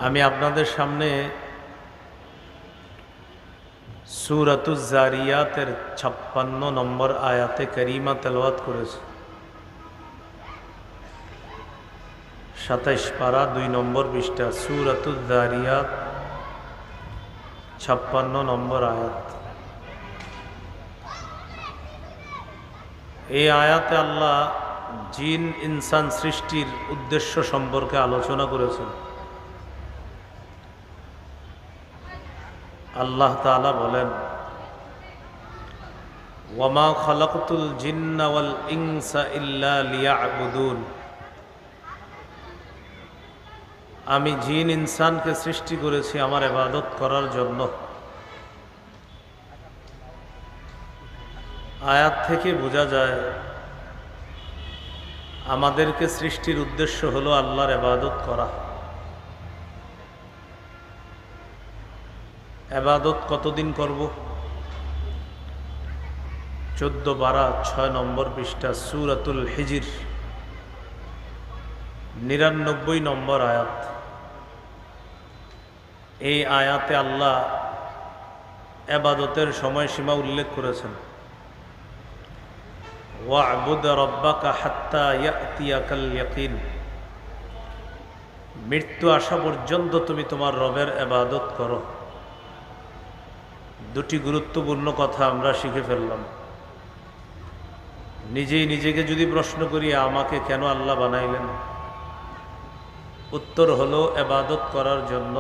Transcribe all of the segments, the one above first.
আমি আপনাদের সামনে সূরাতুজ জারিয়াতের 56 নম্বর আয়াতে কারিমা তেলাওয়াত করেছি। 27 পারা 2 নম্বর পৃষ্ঠা, সূরাতুজ জারিয়াত 56 নম্বর আয়াত। এই আয়াতে আল্লাহ জিন ইনসান সৃষ্টির উদ্দেশ্য সম্পর্কে আলোচনা করেছেন। আল্লাহ তাআলা বলেন, ওয়ামা খালাকতুল জিন্না ওয়াল ইনসা ইল্লা লিয়াবুদুন। আমি জিন ইনসানকে সৃষ্টি করেছি আমার ইবাদত করার জন্য। আয়াত থেকে বোঝা যায় আমাদেরকে সৃষ্টির উদ্দেশ্য হলো আল্লাহর ইবাদত করা। ইবাদত কতদিন করব? 14 পারা 6 নম্বর পৃষ্ঠা, সূরাতুল হিজর 99 নম্বর আয়াত। এই আয়াতে আল্লাহ ইবাদতের সময়সীমা উল্লেখ করেছেন। ওয়া'বুদ রাব্বাকা হাত্তা ইয়াতিয়াকাল ইয়াকিন। মৃত্যু আসা পর্যন্ত তুমি তোমার রবের ইবাদত করো। দুটি গুরুত্বপূর্ণ কথা আমরা শিখে ফেললাম। নিজেই নিজেকে যদি প্রশ্ন করি, আমাকে কেন আল্লাহ বানাইলেন? উত্তর হলো ইবাদত করার জন্য,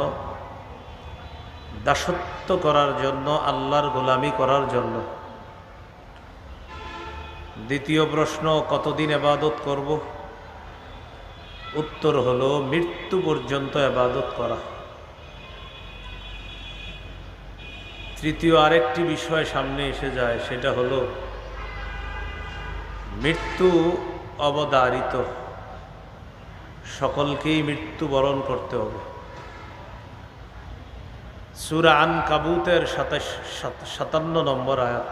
দাসত্ব করার জন্য, আল্লাহর গোলামি করার জন্য। দ্বিতীয় প্রশ্ন, কতদিন ইবাদত করব? উত্তর হলো মৃত্যু পর্যন্ত ইবাদত করা। তৃতীয় আরেকটি বিষয় সামনে এসে যায়, সেটা হলো মৃত্যু অবধারিত, সকলকেই মৃত্যুবরণ করতে হবে। সূরা আনকাবুতের 57 নম্বর আয়াত,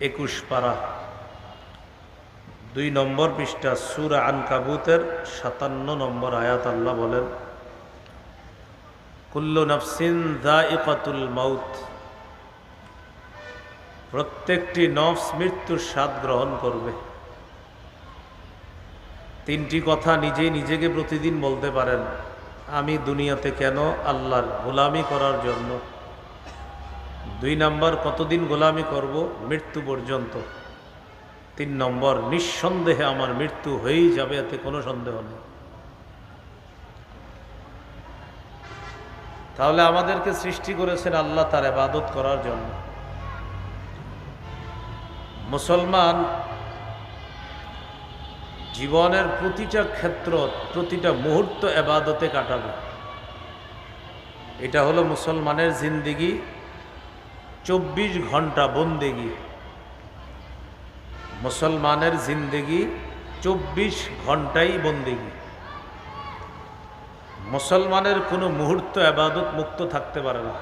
21 পারা 2 নম্বর পৃষ্ঠা, সূরা আনকাবুতের 57 নম্বর আয়াত। আল্লাহ বলেন, কুল্লু নাফসিন যায়িকাতুল মাউত। প্রত্যেকটি নফস মৃত্যুর স্বাদ গ্রহণ করবে। তিনটি কথা নিজেই নিজেকে প্রতিদিন বলতে পারেন। আমি দুনিয়াতে কেন? আল্লাহর গোলামি করার জন্য। 2 নম্বর, কতদিন গোলামি করব? মৃত্যু পর্যন্ত। 3 নম্বর, নিঃসন্দেহে আমার মৃত্যু হয়েই যাবে, এতে কোনো সন্দেহ নেই। তাহলে আমাদেরকে সৃষ্টি করেছেন আল্লাহ তার ইবাদত করার জন্য। মুসলমান জীবনের প্রতিটা ক্ষেত্র, প্রতিটা মুহূর্ত ইবাদতে কাটাবে। এটা হলো মুসলমানের জিন্দেগি, 24 ঘন্টা বন্দেগি। মুসলমানের জিন্দেগি 24 ঘন্টাই বন্দেগি। মুসলমানের কোনো মুহূর্ত ইবাদত মুক্ত থাকতে পারে না।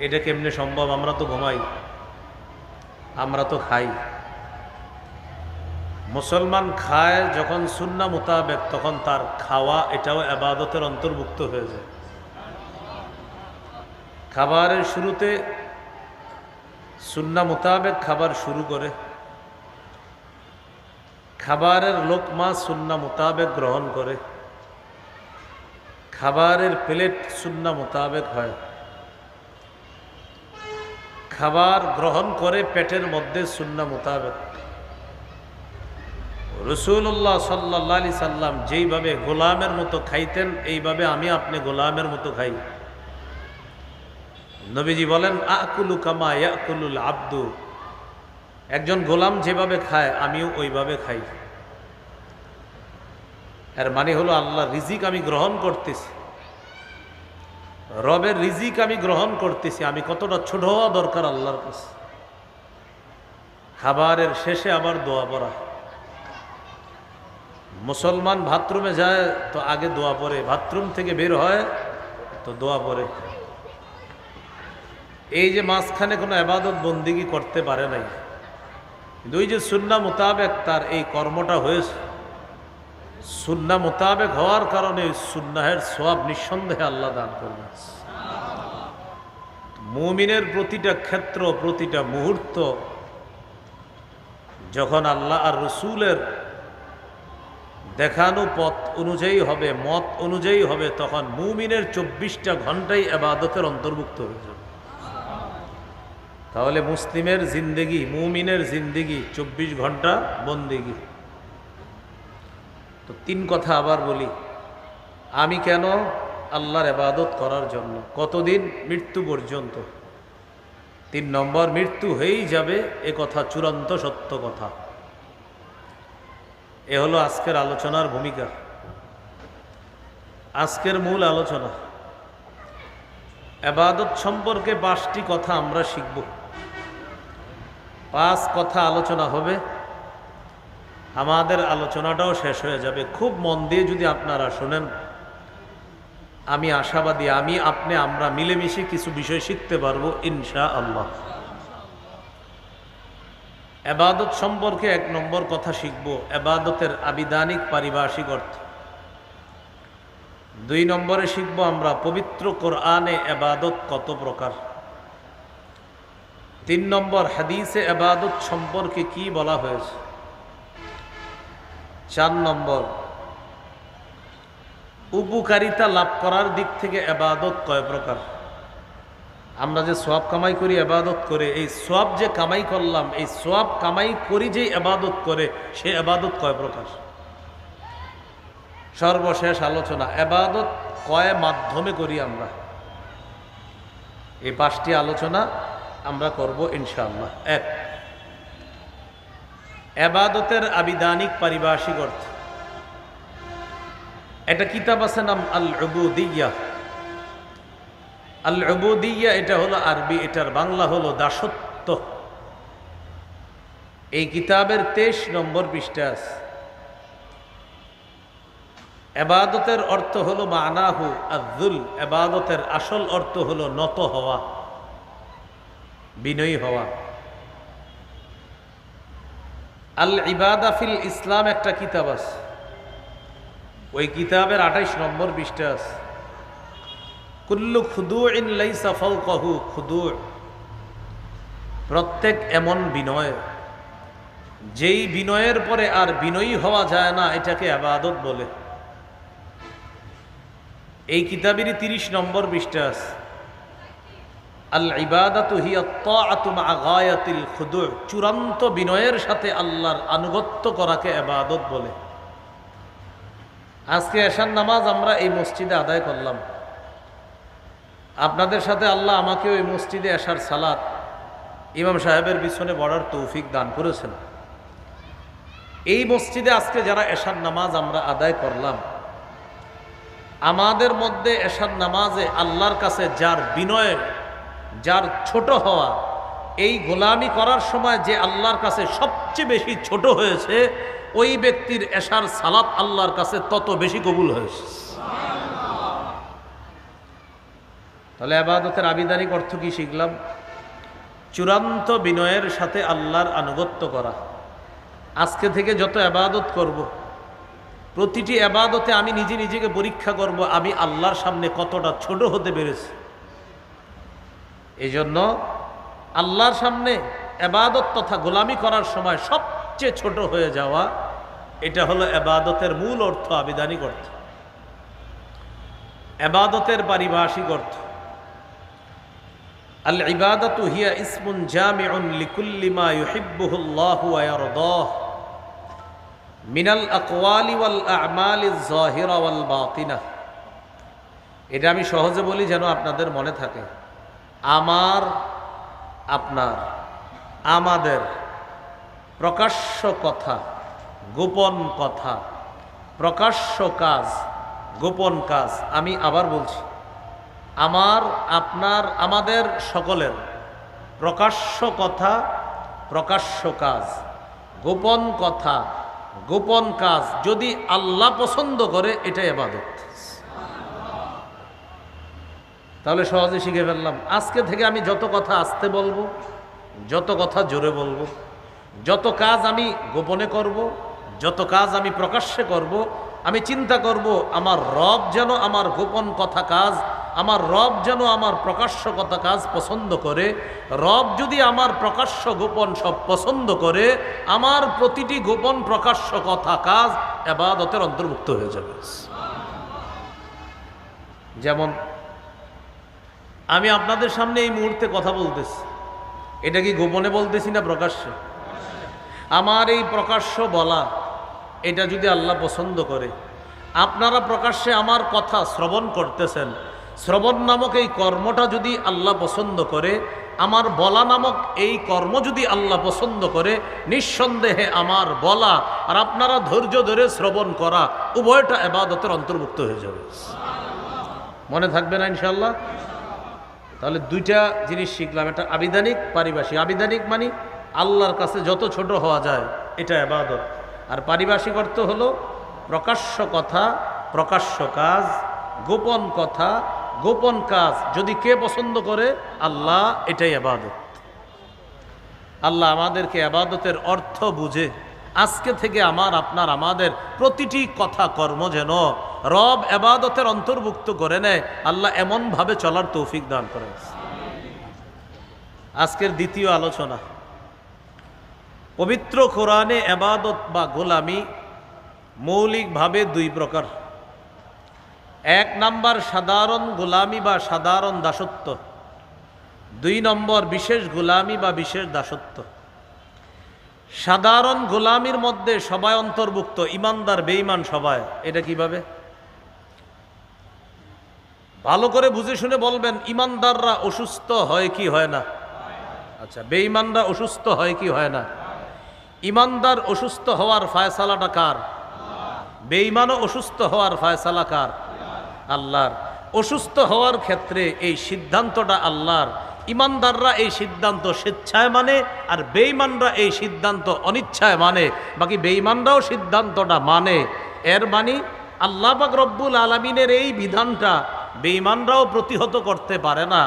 এটা কেমনে সম্ভব? আমরা তো ঘুমাই, আমরা তো খাই। মুসলমান খায় যখন সুন্নাহ মোতাবেক, তখন তার খাওয়া এটাও ইবাদতের অন্তর্ভুক্ত হয়ে যায়। খাবারের শুরুতে সুন্নাহ মোতাবেক খাবার শুরু করে, খাবারের লোকমা সুন্নাহ মোতাবেক গ্রহণ করে, খাবারের প্লেট সুন্নাহ মোতাবেক হয়। খাবার গ্রহণ করে পেটের মধ্যে সুন্নাহ মোতাবেক। রাসূলুল্লাহ সাল্লাল্লাহু আলাইহি সাল্লাম যেইভাবে গোলামের মতো খাইতেন, এইভাবে আমি আপনি গোলামের মতো খাই। নবীজি বলেন, আকুলু কামা ইয়াকুলুল আব্দু। একজন গোলাম যেভাবে খায়, আমিও ওইভাবে খাই। এর মানে হলো আল্লাহর রিজিক আমি গ্রহণ করতেছি, রবের রিজিক আমি গ্রহণ করতেছি। আমি কতটা ছোট হওয়া দরকার আল্লাহর কাছে। খাবারের শেষে আবার দোয়া পড়া। মুসলমান বাথরুমে যায় তো আগে দোয়া পড়ে, বাথরুম থেকে বের হয় তো দোয়া পড়ে। এই যে মাঝখানে কোনো ইবাদত বন্দেগী করতে পারে নাই, কিন্তু ওই যে সুন্নাহ মোতাবেক তার এই কর্মটা হয়েছে, সুন্নাহ মোতাবেক হওয়ার কারণে সুন্নাহের সওয়াব নিঃসন্দেহে আল্লাহ দান করবেন। মুমিনের প্রতিটা ক্ষেত্র, প্রতিটা মুহূর্ত যখন আল্লাহ আর রসুলের দেখানো পথ অনুযায়ী হবে, মত অনুযায়ী হবে, তখন মুমিনের 24টা ঘন্টাই ইবাদতের অন্তর্ভুক্ত হয়ে যাবে। তাহলে মুসলিমের জিন্দেগি, মুমিনের জিন্দেগি 24 ঘন্টা বন্দেগি। তো 3 কথা আবার বলি, আমি কেন? আল্লাহর ইবাদত করার জন্য। কতদিন? মৃত্যু পর্যন্ত। 3 নম্বর, মৃত্যু হয়েই যাবে, এ কথা চূড়ান্ত সত্য কথা। এ হলো আজকের আলোচনার ভূমিকা, আজকের মূল আলোচনা। ইবাদত সম্পর্কে 5টি কথা আমরা শিখব। 5 কথা আলোচনা হবে, আমাদের আলোচনাটাও শেষ হয়ে যাবে। খুব মন দিয়ে যদি আপনারা শোনেন, আমি আশাবাদী, আমি আপনি আমরা মিলেমিশে কিছু বিষয় শিখতে পারবো ইনশাআল্লাহ। ইবাদত সম্পর্কে 1 নম্বর কথা শিখব, ইবাদতের আবিধানিক পারিভাষিক অর্থ। 2 নম্বরে শিখব আমরা পবিত্র কোরআনে ইবাদত কত প্রকার। 3 নম্বর, হাদিসে ইবাদত সম্পর্কে কি বলা হয়েছে। 4 নম্বর, উপকারিতা লাভ করার দিক থেকে ইবাদত কয় প্রকার। আমরা যে সওয়াব কামাই করি ইবাদত করে, এই সওয়াব যে কামাই করলাম, এই সওয়াব কামাই করি যে ইবাদত করে, সে ইবাদত কয় প্রকার। সর্বশেষ আলোচনা, ইবাদত কয় মাধ্যমে করি আমরা। এই 5টি আলোচনা আমরা করব ইনশাআল্লাহ। 1, ইবাদতের আবিধানিক পারিভাষিক অর্থ। একটা কিতাব আছে, নাম আল উবুদিয়্যাহ। আল উবুদিয়্যাহ এটা হলো আরবি, এটার বাংলা হলো দাসত্ব। এই কিতাবের 23 নম্বর পৃষ্ঠা আছে। ইবাদতের অর্থ হলো মানাহু আয-যুল। ইবাদতের আসল অর্থ হলো নত হওয়া, বিনয়ী হওয়া। আল ইবাদা ফিল ইসলাম একটা কিতাব আছে, ওই কিতাবের 28 নম্বর পৃষ্ঠা আছে। কুল্লু খুদুইন লাইসা ফাওকাহু খুদু'। প্রত্যেক এমন বিনয়, যেই বিনয়ের পরে আর বিনয়ী হওয়া যায় না, এটাকে ইবাদত বলে। এই কিতাবেরই 30 নম্বর পৃষ্ঠা আছে। আল ইবাদাতু হিয়া আত-তাআতু মা গায়াতিল খুদু'। চূড়ান্ত বিনয়ের সাথে আল্লাহর আনুগত্য করাকে ইবাদত বলে। আজকে এশার নামাজ আমরা এই মসজিদে আদায় করলাম, আপনাদের সাথে আল্লাহ আমাকেও এই মসজিদে এশার সালাত ইমাম সাহেবের পিছনে পড়ার তৌফিক দান করেছেন। এই মসজিদে আজকে যারা এশার নামাজ আমরা আদায় করলাম, আমাদের মধ্যে এশার নামাজে আল্লাহর কাছে যার বিনয়, যার ছোট হওয়া, এই গোলামি করার সময় যে আল্লাহর কাছে সবচেয়ে বেশি ছোট হয়েছে, ওই ব্যক্তির এশার সালাত আল্লাহর কাছে তত বেশি কবুল হয়েছে। তাহলে ইবাদতের আবিধানিক অর্থ কি শিখলাম? চূড়ান্ত বিনয়ের সাথে আল্লাহর আনুগত্য করা। আজকে থেকে যত ইবাদত করব, প্রতিটি ইবাদতে আমি নিজেকে পরীক্ষা করব, আমি আল্লাহর সামনে কতটা ছোট হতে পেরেছি। এই জন্য আল্লাহর সামনে ইবাদত তথা গোলামি করার সময় সবচেয়ে ছোট হয়ে যাওয়া, এটা হলো ইবাদতের মূল অর্থ, আবিধানিক অর্থ। ইবাদতের পারিভাষিক অর্থ, আল ইবাদাতু হিয়া ইসমুন জামিউন লিকুল্লি মা ইউহিব্বুহুল্লাহু ওয়া ইয়ারদাহ মিনাল আকওয়ালি ওয়াল আ'মালিজ যাহিরা ওয়াল বাতিনা। এটা আমি সহজে বলি যেন আপনাদের মনে থাকে। আমার, আপনার, আমাদের প্রকাশ্য কথা, গোপন কথা, প্রকাশ্য কাজ, গোপন কাজ। আমি আবার বলছি, আমার, আপনার, আমাদের সকলের প্রকাশ্য কথা, প্রকাশ্য কাজ, গোপন কথা, গোপন কাজ যদি আল্লাহ পছন্দ করে, এটাই ইবাদত। তাহলে সহজে শিখে ফেললাম। আজকে থেকে আমি যত কথা আস্তে বলবো, যত কথা জোরে বলবো, যত কাজ আমি গোপনে করব, যত কাজ আমি প্রকাশ্যে করব, আমি চিন্তা করব আমার রব যেন আমার গোপন কথা কাজ, আমার রব যেন আমার প্রকাশ্য কথা কাজ পছন্দ করে। রব যদি আমার প্রকাশ্য গোপন সব পছন্দ করে, আমার প্রতিটি গোপন প্রকাশ্য কথা কাজ ইবাদতের অন্তর্ভুক্ত হয়ে যাবে। যেমন আমি আপনাদের সামনে এই মুহূর্তে কথা বলতেছি, এটা কি গোপনে বলতেছি না প্রকাশ্যে? আমার এই প্রকাশ্য বলা এটা যদি আল্লাহ পছন্দ করে, আপনারা প্রকাশ্যে আমার কথা শ্রবণ করতেছেন, শ্রবণ নামক এই কর্মটা যদি আল্লাহ পছন্দ করে, আমার বলা নামক এই কর্ম যদি আল্লাহ পছন্দ করে, নিঃসন্দেহে আমার বলা আর আপনারা ধৈর্য ধরে শ্রবণ করা উভয়টা ইবাদতের অন্তর্ভুক্ত হয়ে যাবে। মনে থাকবে না ইনশাআল্লাহ? তাহলে দুইটা জিনিস শিখলাম, একটা আবিধানিক, পারিভাষিক। আবিধানিক মানে আল্লাহর কাছে যত ছোট হওয়া যায় এটা ইবাদত, আর পারিভাষিক অর্থ হলো প্রকাশ্য কথা, প্রকাশ্য কাজ, গোপন কথা, গোপন কাজ যদি কে পছন্দ করে? আল্লাহ। এটাই ইবাদত। আল্লাহ আমাদেরকে ইবাদতের অর্থ বুঝে আজকে থেকে আপনার আমাদের প্রতিটি কথা কর্ম যেন রব ইবাদতের অন্তর্ভুক্ত করে নেয়, আল্লাহ এমনভাবে চলার তৌফিক দান করেন। আজকের দ্বিতীয় আলোচনা, পবিত্র কোরআনে ইবাদত বা গোলামি মৌলিকভাবে দুই প্রকার। এক নাম্বার সাধারণ গোলামি বা সাধারণ দাসত্ব, দুই নম্বর বিশেষ গোলামি বা বিশেষ দাসত্ব। সাধারণ গোলামির মধ্যে সবাই অন্তর্ভুক্ত, ইমানদার বেঈমান সবাই। এটা কিভাবে? ভালো করে বুঝে শুনে বলবেন, ইমানদাররা অসুস্থ হয় কি হয় না? আচ্ছা, বেঈমানরা অসুস্থ হয় কি হয় না? ইমানদার অসুস্থ হওয়ার ফায়সালাটা কার? বেঈমানও অসুস্থ হওয়ার ফায়সালা কার? আল্লাহর। অসুস্থ হওয়ার ক্ষেত্রে এই সিদ্ধান্তটা আল্লাহর। ইমানদাররা এই সিদ্ধান্ত স্বেচ্ছায় মানে, আর বেঈমানরা এই সিদ্ধান্ত অনিচ্ছায় মানে। বাকি বেঈমানরাও সিদ্ধান্তটা মানে। এর মানে আল্লাহ পাক রব্বুল আলামিনের এই বিধানটা বেঈমানরাও প্রতিহত করতে পারে না।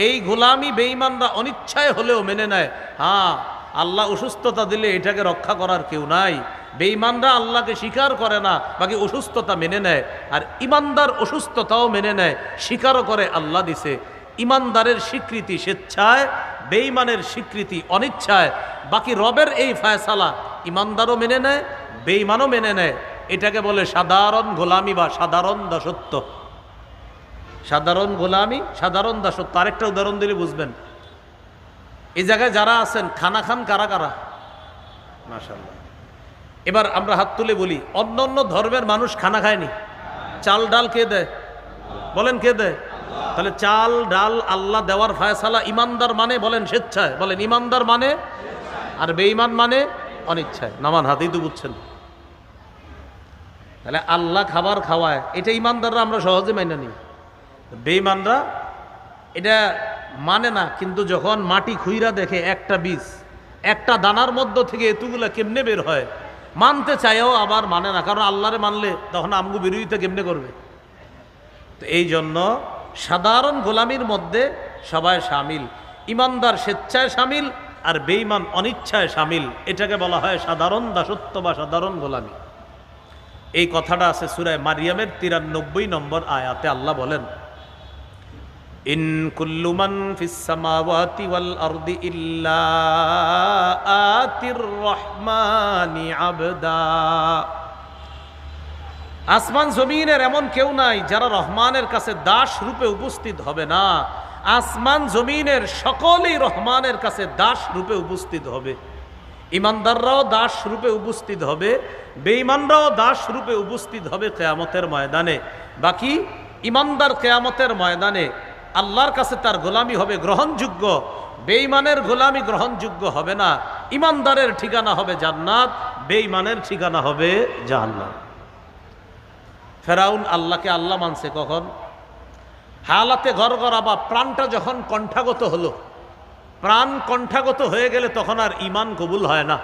এই গোলামি বেঈমানরা অনিচ্ছায় হলেও মেনে নেয়। হ্যাঁ, আল্লাহ অসুস্থতা দিলে এটাকে রক্ষা করার কেউ নাই। বেঈমানরা আল্লাহকে স্বীকার করে না, বাকি অসুস্থতা মেনে নেয়। আর ইমানদার অসুস্থতাও মেনে নেয়, স্বীকারও করে আল্লাহ দিছে। ইমানদারের স্বীকৃতি স্বেচ্ছায়, বেঈমানের স্বীকৃতি অনিচ্ছায়। বাকি রবের এই ফায়সালা ইমানদারও মেনে নেয়, বেঈমানও মেনে নেয়। এটাকে বলে সাধারণ গোলামি বা সাধারণ দাসত্ব। সাধারণ গোলামি, সাধারণ দাসত্ব। আরেকটা উদাহরণ দিলে বুঝবেন। এই জায়গায় যারা আছেন, খানা খান কারা কারা? মাশাআল্লাহ। এবার আমরা হাত তুলে বলি, অন্য অন্য ধর্মের মানুষ খানা খায়নি? চাল ডাল কে দেয়? বলেন কে দেয়? তাহলে চাল ডাল আল্লাহ দেওয়ার ফায়সালা ইমানদার মানে? বলেন স্বেচ্ছায়। বলেন ইমানদার মানে, আর বেঈমান মানে অনিচ্ছায়। নামান হাতেই তো বুঝছেন। তাহলে আল্লাহ খাবার খাওয়ায়, এটা ইমানদাররা আমরা সহজে মাইনা নিই। বেঈমানরা এটা মানে না, কিন্তু যখন মাটি খুইরা দেখে একটা বীজ, একটা দানার মধ্য থেকে এতগুলা কেমনে বের হয়, মানতে চাইও আবার মানে না। কারণ আল্লাহরে মানলে তখন আমগো বিরোধিতা কেমনে করবে? তো এই জন্য সাধারণ গোলামির মধ্যে সবাই শামিল। ইমানদার স্বেচ্ছায় শামিল, আর বেঈমান অনিচ্ছায় শামিল। এটাকে বলা হয় সাধারণ দাসত্ব বা সাধারণ গোলামি। এই কথাটা আছে সূরা মারিয়ামের 93 নম্বর আয়াতে। আল্লাহ বলেন, ইন কুল্লু মান ফিস সামাওয়াতি ওয়াল আরদি ইল্লা আতির রহমানি আবদা। আসমান জমিনের এমন কেউ নাই যারা রহমানের কাছে দাস রূপে উপস্থিত হবে না। আসমান জমিনের সকলেই রহমানের কাছে দাস রূপে উপস্থিত হবে। ইমানদাররাও দাস রূপে উপস্থিত হবে, বেঈমানরাও দাস রূপে উপস্থিত হবে কিয়ামতের ময়দানে। বাকি ইমানদার কিয়ামতের ময়দানে আল্লাহর কাছে তার গোলামি হবে গ্রহণযোগ্য, বেঈমানের গোলামি গ্রহণযোগ্য হবে না। ইমানদারের ঠিকানা হবে জান্নাত, বেঈমানের ঠিকানা হবে জাহান্নাম। ফেরাউন আল্লাহকে আল্লাহ মানছে কখন? হালাতে গড়গড়া বা প্রাণটা যখন কণ্ঠাগত হলো। প্রাণ কণ্ঠাগত হয়ে গেলে তখন আর ঈমান কবুল হয় না।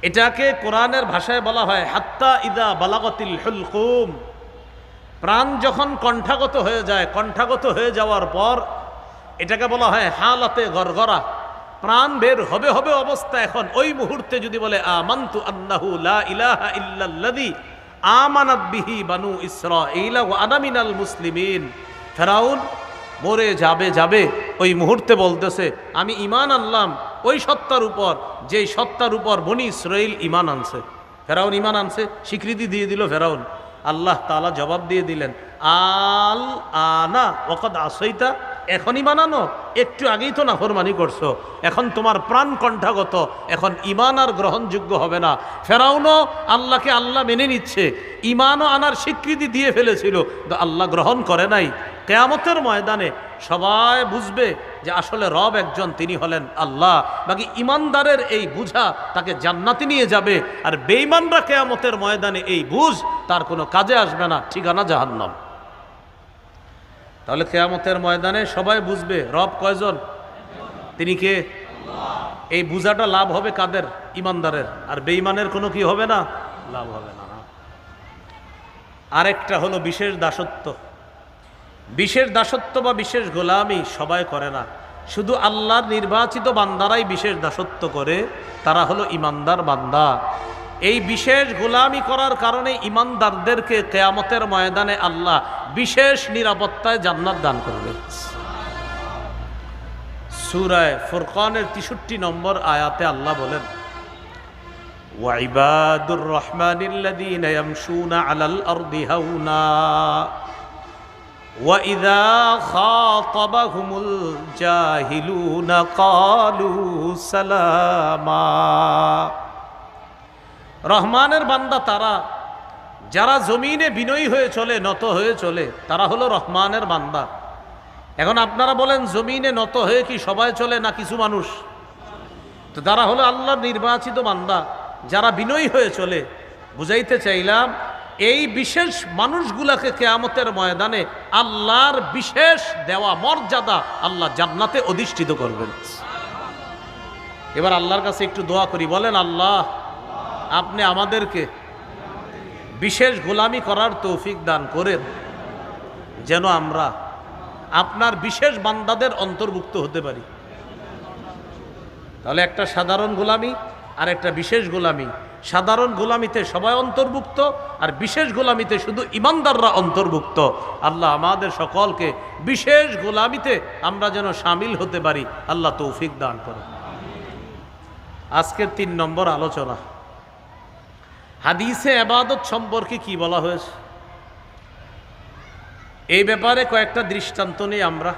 এটাকে কোরআনের ভাষায় বলা হয় হাত্তা ইদা বালাগাতিল হুলকুম। প্রাণ যখন কণ্ঠাগত হয়ে যায়, কণ্ঠাগত হয়ে যাওয়ার পর এটাকে বলা হয় হালাতে গড়গড়া। প্রাণ বের হবে অবস্থা। এখন ওই মুহূর্তে যদি বলে আমানতু আন্নাহু লা ইলাহা ইল্লাল্লাযী আমানাত বিহি বানু ইসরাঈল ওয়া আনা মিনাল মুসলিমিন। ফেরাউন মরে যাবে ওই মুহূর্তে বলতেছে আমি ঈমান আনলাম ওই সত্তার উপর যেই সত্তার উপর বনি ইসরাঈল ঈমান আনছে। ফেরাউন ঈমান আনছে, স্বীকৃতি দিয়ে দিল ফেরাউন। আল্লাহ তাআলা জবাব দিয়ে দিলেন আল আনা ওয়াকাদ আসাইতা, এখনই মানানো, একটু আগেই তো নাফরমানি করছো, এখন তোমার প্রাণ কণ্ঠাগত, এখন ঈমান আর গ্রহণযোগ্য হবে না। ফেরাউনও আল্লাহকে আল্লাহ মেনে নিচ্ছে, ঈমানও আনার স্বীকৃতি দিয়ে ফেলেছিল, তো আল্লাহ গ্রহণ করে নাই। কিয়ামতের ময়দানে সবাই বুঝবে যে আসলে রব একজন, তিনি হলেন আল্লাহ। বাকি ঈমানদারের এই বুঝা তাকে জান্নাতে নিয়ে যাবে, আর বেঈমানরা কিয়ামতের ময়দানে এই বুঝ তার কোনো কাজে আসবে না, ঠিকানা জাহান্নাম। তাহলে কিয়ামতের ময়দানে সবাই বুঝবে রব কয়জন, তিনি কে। এই বুঝাটা লাভ হবে কাদের? ঈমানদারের। আর বেঈমানের কোনো কি হবে না, লাভ হবে না। আরেকটা হলো বিশেষ দাসত্ব। বিশেষ দাসত্ব বা বিশেষ গোলামি সবাই করে না, শুধু আল্লাহর নির্বাচিত বান্দারাই বিশেষ দাসত্ব করে, তারা হলো ঈমানদার বান্দা। এই বিশেষ গোলামি করার কারণে ঈমানদারদেরকে কিয়ামতের ময়দানে আল্লাহ বিশেষ নিরাপত্তায় জান্নাত দান করবে। সূরা ফুরকানের 63 নম্বর আয়াতে আল্লাহ বলেন ওয়া ইবাদুর রহমানিল্লাযীনা ইয়ামশুনা আলাল আরদি হাওনা ওয়া ইযা খাতাবাহুমুল জাহিলুনা ক্বালু সালামা। রহমানের বান্দা তারা যারা জমিনে বিনয়ী হয়ে চলে, নত হয়ে চলে, তারা হলো রহমানের বান্দা। এখন আপনারা বলেন জমিনে নত হয়ে কি সবাই চলে না কিছু মানুষ? তো তারা হলো আল্লাহর নির্বাচিত বান্দা, যারা বিনয়ী হয়ে চলে। বুঝাইতে চাইলাম এই বিশেষ মানুষগুলাকে কিয়ামতের ময়দানে আল্লাহর বিশেষ দেওয়া মর্যাদা আল্লাহ জান্নাতে অধিষ্ঠিত করবেন। এবার আল্লাহর কাছে একটু দোয়া করি, বলেন আল্লাহ আপনি আমাদেরকে বিশেষ গোলামি করার তৌফিক দান করেন, যেন আমরা আপনার বিশেষ বান্দাদের অন্তর্ভুক্ত হতে পারি। তাহলে একটা সাধারণ গোলামি আর একটা বিশেষ গোলামি। সাধারণ গোলামিতে সবাই অন্তর্ভুক্ত, আর বিশেষ গোলামিতে শুধু ঈমানদাররা অন্তর্ভুক্ত। আল্লাহ আমাদের সকলকে বিশেষ গোলামিতে আমরা যেন শামিল হতে পারি, আল্লাহ তৌফিক দান করেন। আজকের 3 নম্বর আলোচনা, হাদিসে ইবাদত সম্পর্কে কি বলা হয়েছে এই ব্যাপারে কয়েকটা দৃষ্টান্ত নিয়ে আমরা।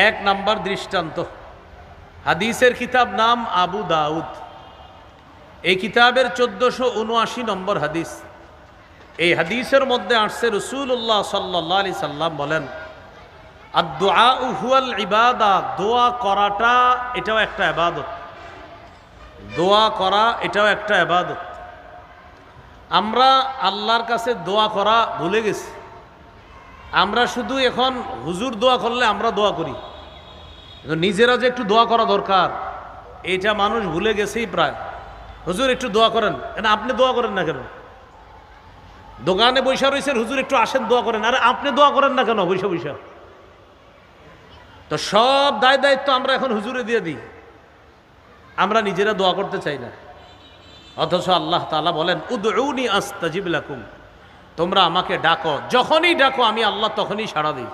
1 নাম্বার দৃষ্টান্ত, হাদিসের কিতাব নাম আবু দাউদ, এই কিতাবের 1479 নম্বর হাদিস। এই হাদিসের মধ্যে আসছে রাসূলুল্লাহ সাল্লাল্লাহু আলাইহি সাল্লাম বলেন আদ-দুআ হুয়াল ইবাদা, দোয়া করাটা এটাও একটা ইবাদত। দোয়া করা এটাও একটা ইবাদত। আমরা আল্লাহর কাছে দোয়া করা ভুলে গেছি। আমরা শুধু এখন হুজুর দোয়া করলে আমরা দোয়া করি, নিজেরা যে একটু দোয়া করা দরকার এটা মানুষ ভুলে গেছেই প্রায়। হুজুর একটু দোয়া করেন, কেন আপনি দোয়া করেন না কেন? দোকানে বৈশা রয়েছেন, হুজুর একটু আসেন দোয়া করেন, আরে আপনি দোয়া করেন না কেন বৈশা বৈশা? তো সব দায়িত্ব আমরা এখন হুজুরে দিয়ে দিই, আমরা নিজেরা দোয়া করতে চাই না। অথচ আল্লাহ তাআলা বলেন উদউনি আস্তাজিব লাকুম, তোমরা আমাকে ডাকো, যখনই ডাকো আমি আল্লাহ তখনই সাড়া দিই।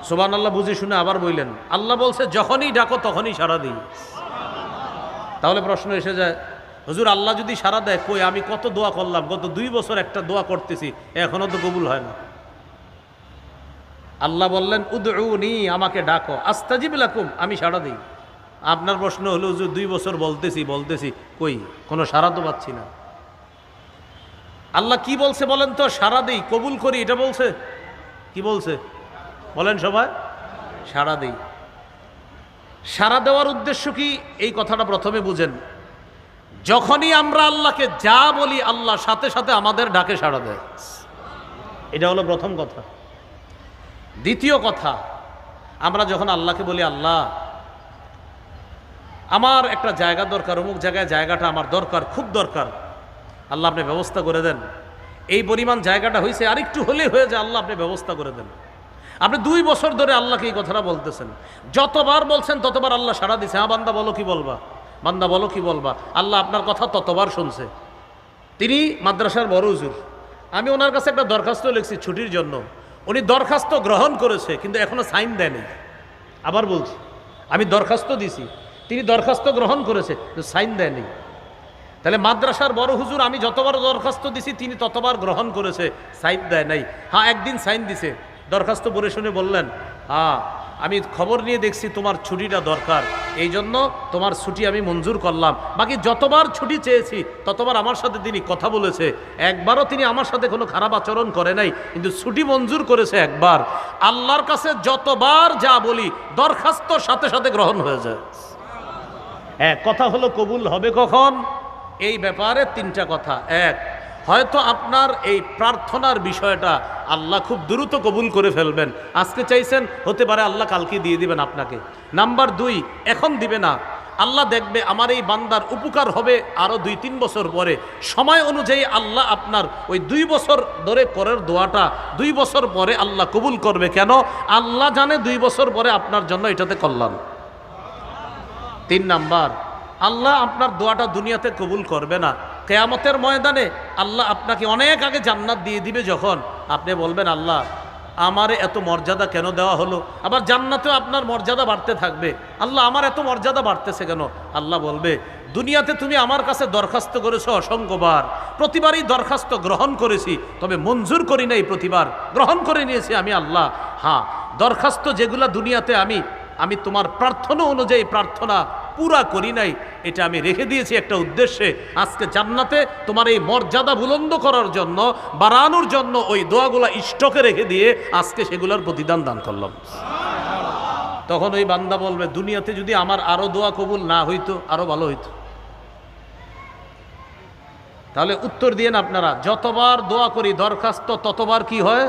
সুবহানাল্লাহ বুঝে শুনে আবার বললেন, আল্লাহ বলছে যখনই ডাকো তখনই সাড়া দিই। তাহলে প্রশ্ন এসে যায়, হুজুর আল্লাহ যদি সাড়া দেয়, কই আমি কত দোয়া করলাম, গত 2 বছর একটা দোয়া করতেছি, এখনো তো কবুল হয় না। আল্লাহ বললেন উদউনি, আমাকে ডাকো, আস্তাজিব লাকুম, আমি সাড়া দিই। আপনার প্রশ্ন হলো হুজুর 2 বছর বলতেছি কই কোনো সাড়া তো পাচ্ছি না। আল্লাহ কি বলছে বলেন তো? সাড়া দিই, কবুল করি, এটা বলছে। কি বলছে বলেন সবাই? সাড়া দিই। সাড়া দেওয়ার উদ্দেশ্য কি এই কথাটা প্রথমে বুঝেন। যখনই আমরা আল্লাহকে যা বলি আল্লাহ সাথে সাথে আমাদের ডাকে সাড়া দেয়, এটা হলো প্রথম কথা। দ্বিতীয় কথা, আমরা যখন আল্লাহকে বলি আল্লাহ আমার একটা জায়গা দরকার, অমুক জায়গায় জায়গাটা আমার দরকার, খুব দরকার, আল্লাহ আপনি ব্যবস্থা করে দেন। এই পরিমাণ জায়গাটা হয়েছে, আরেকটু হলেই হয়ে যায়, আল্লাহ আপনি ব্যবস্থা করে দেন। আপনি 2 বছর ধরে আল্লাহকে এই কথাটা বলতেছেন, যতবার বলছেন ততবার আল্লাহ সাড়া দিছে। হ্যাঁ বান্দা বলো কি বলবা, বান্দা বলো কি বলবা, আল্লাহ আপনার কথা ততবার শুনছে। তিনি মাদ্রাসার বড় হুজুর। আমি ওনার কাছে একটা দরখাস্ত লিখছি ছুটির জন্য, উনি দরখাস্ত গ্রহণ করেছে কিন্তু এখনো সাইন দেয়নি। আবার বলছি, আমি দরখাস্ত দিছি, তিনি দরখাস্ত গ্রহণ করেছে কিন্তু সাইন দেয়নি। তাহলে মাদ্রাসার বড় হুজুর আমি যতবার দরখাস্ত দিছি তিনি ততবার গ্রহণ করেছে, সাইন দেয় নাই। হ্যাঁ, একদিন সাইন দিছে, দরখাস্ত পড়ে শুনে বললেন, হ্যাঁ আমি খবর নিয়ে দেখছি তোমার ছুটিটা দরকার, এই জন্য তোমার ছুটি আমি মঞ্জুর করলাম। বাকি যতবার ছুটি চেয়েছি ততবার আমার সাথে তিনি কথা বলেছে, একবারও তিনি আমার সাথে কোনো খারাপ আচরণ করে নাই, কিন্তু ছুটি মঞ্জুর করেছে একবার। আল্লাহর কাছে যতবার যা বলি দরখাস্তর সাথে সাথে গ্রহণ হয়ে যায়। হ্যাঁ, কথা হলো কবুল হবে কখন, এই ব্যাপারে তিনটা কথা। এক, হয়তো আপনার এই প্রার্থনার বিষয়টা আল্লাহ খুব দ্রুত কবুল করে ফেলবেন, আজকে চাইছেন, হতে পারে আল্লাহ কালকে দিয়ে দিবেন আপনাকে। নাম্বার দুই, এখন দিবে না, আল্লাহ দেখবে আমার এই বান্দার উপকার হবে আরও 2-3 বছর পরে, সময় অনুযায়ী আল্লাহ আপনার ওই 2 বছর ধরে করার দোয়াটা 2 বছর পরে আল্লাহ কবুল করবে। কেন? আল্লাহ জানে 2 বছর পরে আপনার জন্য এটাতে কল্যাণ। 3 নাম্বার, আল্লাহ আপনার দোয়াটা দুনিয়াতে কবুল করবে না, কিয়ামতের ময়দানে আল্লাহ আপনাকে অনেক আগে জান্নাত দিয়ে দিবে। যখন আপনি বলবেন আল্লাহ আমারে এত মর্যাদা কেন দেওয়া হলো, আবার জান্নাতেও আপনার মর্যাদা বাড়তে থাকবে, আল্লাহ আমার এত মর্যাদা বাড়তেছে কেন? আল্লাহ বলবে দুনিয়াতে তুমি আমার কাছে দরখাস্ত করেছো অসংখ্যবার, প্রতিবারই দরখাস্ত গ্রহণ করেছি, তবে মঞ্জুর করি নাই, প্রতিবার গ্রহণ করে নিয়েছি আমি আল্লাহ। হ্যাঁ, দরখাস্ত যেগুলা দুনিয়াতে আমি তোমার প্রার্থনা অনুযায়ী প্রার্থনা পুরা করি নাই, এটা আমি রেখে দিয়েছি একটা উদ্দেশ্যে। আজকে জান্নাতে তোমার এই মর্যাদা বুলন্দ করার জন্য, বাড়ানোর জন্য ওই দোয়াগুলা স্টকে রেখে দিয়ে আজকে সেগুলোর প্রতিদান দান করলাম। তখন ওই বান্দা বলবে দুনিয়াতে যদি আমার আরো দোয়া কবুল না হইতো আরো ভালো হইতো। তাহলে উত্তর দিয়েন আপনারা, যতবার দোয়া করি দরখাস্ত ততবার কি হয়?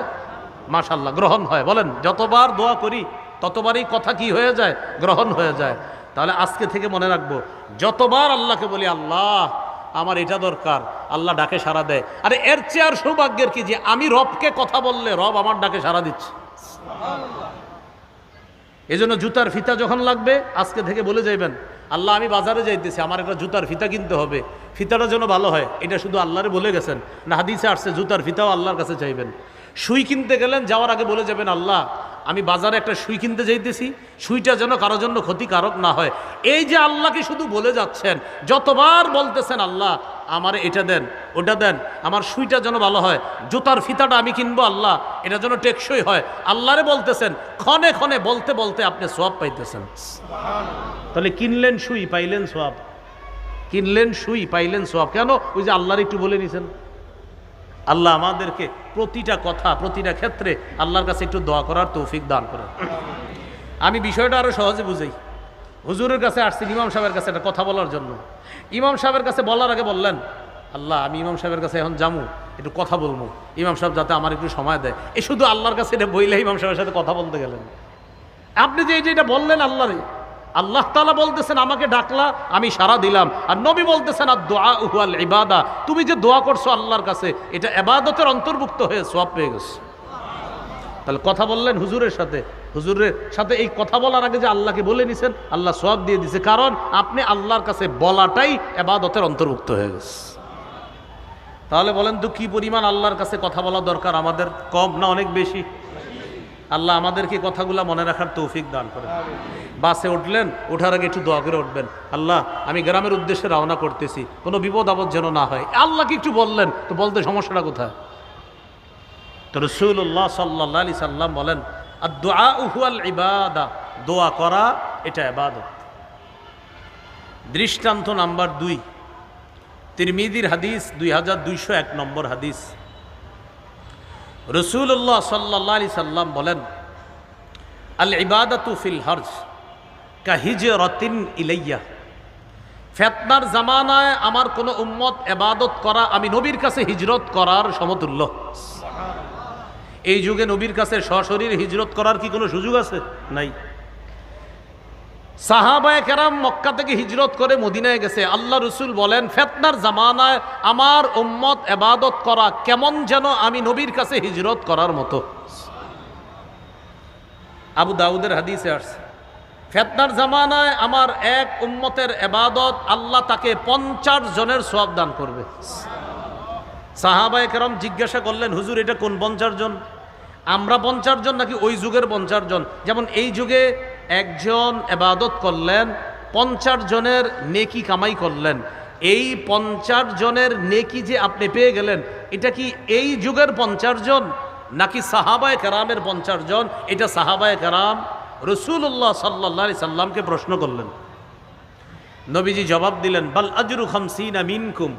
মাশাআল্লাহ, গ্রহণ হয়। বলেন, যতবার দোয়া করি ততবারই কথা কি হয়ে যায়? গ্রহণ হয়ে যায়। তাহলে আজকে থেকে মনে রাখবো, যতবার আল্লাহকে বলি আল্লাহ আমার এটা দরকার, আল্লাহ ডাকে সাড়া দেয়। আরে এর চেয়ে আর সৌভাগ্যের কি যে আমি রবকে কথা বললে রব আমার ডাকে সাড়া দিচ্ছে। এই জন্য জুতার ফিতা যখন লাগবে আজকে থেকে বলে যাইবেন আল্লাহ আমি বাজারে যাইতেছি, আমার একটা জুতার ফিতা কিনতে হবে, ফিতাটা যেন ভালো হয়, এটা শুধু আল্লাহরে বলে গেছেন না, হাদিসে আসছে জুতার ফিতাও আল্লাহর কাছে চাইবেন। সুই কিনতে গেলেন, যাওয়ার আগে বলে যাবেন আল্লাহ আমি বাজারে একটা সুই কিনতে যাইতেছি, সুইটা যেন কারোর জন্য ক্ষতিকারক না হয়। এই যে আল্লাহকে শুধু বলে যাচ্ছেন, যতবার বলতেছেন আল্লাহ আমার এটা দেন ওটা দেন, আমার সুইটা যেন ভালো হয়, জুতার ফিতাটা আমি কিনবো আল্লাহ এটা যেন টেকসই হয়, আল্লাহরে বলতেছেন, ক্ষণে ক্ষণে বলতে বলতে আপনি সওয়াব পাইতেছেন। তাহলে কিনলেন সুই পাইলেন সওয়াব, কিনলেন সুই পাইলেন সওয়াব। কেন? ওই যে আল্লাহর একটু বলে নিছেন। আল্লাহ আমাদেরকে প্রতিটা কথা প্রতিটা ক্ষেত্রে আল্লাহর কাছে একটু দোয়া করার তৌফিক দান করেন। আমি বিষয়টা আরো সহজে বুঝাই। হুজুরের কাছে আসছি ইমাম সাহেবের কাছে একটা কথা বলার জন্য। ইমাম সাহেবের কাছে বলার আগে বললেন আল্লাহ আমি ইমাম সাহেবের কাছে এখন যাবো, একটু কথা বলবো, ইমাম সাহেব যাতে আমার একটু সময় দেয়। এই শুধু আল্লাহর কাছে এটা বইলে ইমাম সাহেবের সাথে কথা বলতে গেলেন। আপনি যে এটা বললেন আল্লাহরে, আল্লাহ তাআলা বলতেছেন আমাকে ডাকলা আমি সাড়া দিলাম, আর নবী বলতেছেন আর দোয়া হুয়াল ইবাদা, তুমি যে দোয়া করছো আল্লাহর কাছে এটা ইবাদতের অন্তর্ভুক্ত হয়ে সওয়াব পেয়ে গেছে। তাহলে কথা বললেন হুজুরের সাথে, হুজুরের সাথে এই কথা বলার আগে যে আল্লাহকে বলে নিছেন, আল্লাহ সওয়াব দিয়ে দিছে, কারণ আপনি আল্লাহর কাছে বলাটাই ইবাদতের অন্তর্ভুক্ত হয়ে গেছে। তাহলে বলেন তো কি পরিমাণ আল্লাহর কাছে কথা বলা দরকার আমাদের? কম না অনেক বেশি? আল্লাহ আমাদেরকে কথাগুলা মনে রাখার তৌফিক দান করে। বাসে উঠলেন, ওঠার আগে একটু দোয়া করে উঠবেন, আল্লাহ আমি গ্রামের উদ্দেশ্যে রওনা করতেছি, কোনো বিপদ আপদ যেন না হয়। আল্লাহকে একটু বললেন, তো বলতে সমস্যাটা কোথায়? তো রাসূলুল্লাহ সাল্লাল্লাহু আলাইহি সাল্লাম বলেন আদ-দুআ হুয়াল ইবাদা, দোয়া করা এটা ইবাদত। দৃষ্টান্ত নাম্বার 2, তিরমিজির হাদিস 2201 নম্বর হাদিস। রাসূলুল্লাহ সাল্লাল্লাহু আলাইহি সাল্লাম বলেন আল ইবাদাতু ফিল হরজ কা হিজরাতিন ইলাইয়া, ফিতনার জামানায় আমার কোন উম্মত ইবাদত করা আমি নবীর কাছে হিজরত করার সমতুল্য। এই যুগে নবীর কাছে সশরীরে হিজরত করার কি কোনো সুযোগ আছে? নাই। সাহাবায়ে কেরাম মক্কা থেকে হিজরত করে মদিনায় গেছে। আল্লাহ রসুল বলেন ফিতনার জামানায় আমার উম্মত ইবাদত করা কেমন যেন আমি নবীর কাছে হিজরত করার মতো। আবু দাউদের হাদিসে আসছে ফিতনার জামানায় আমার এক উম্মতের ইবাদত আল্লাহ তাকে 50 জনের সওয়াব দান করবে। সাহাবায়ে কেরাম জিজ্ঞাসা করলেন, হুজুর এটা কোন 50 জন? আমরা 50 জন নাকি ওই যুগের 50 জন? যেমন এই যুগে একজন ইবাদত করলেন, 50 জনের নেকি কামাই করলেন, এই 50 জনের নেকি যে আপনি পেয়ে গেলেন, এটা কি এই যুগের 50 জন নাকি সাহাবায়ে কেরামের 50 জন? এটা সাহাবায়ে কেরাম রাসূলুল্লাহ সাল্লাল্লাহু আলাইহি সাল্লামকে প্রশ্ন করলেন। নবীজি জবাব দিলেন, বাল আজরু 50 মিনকুম,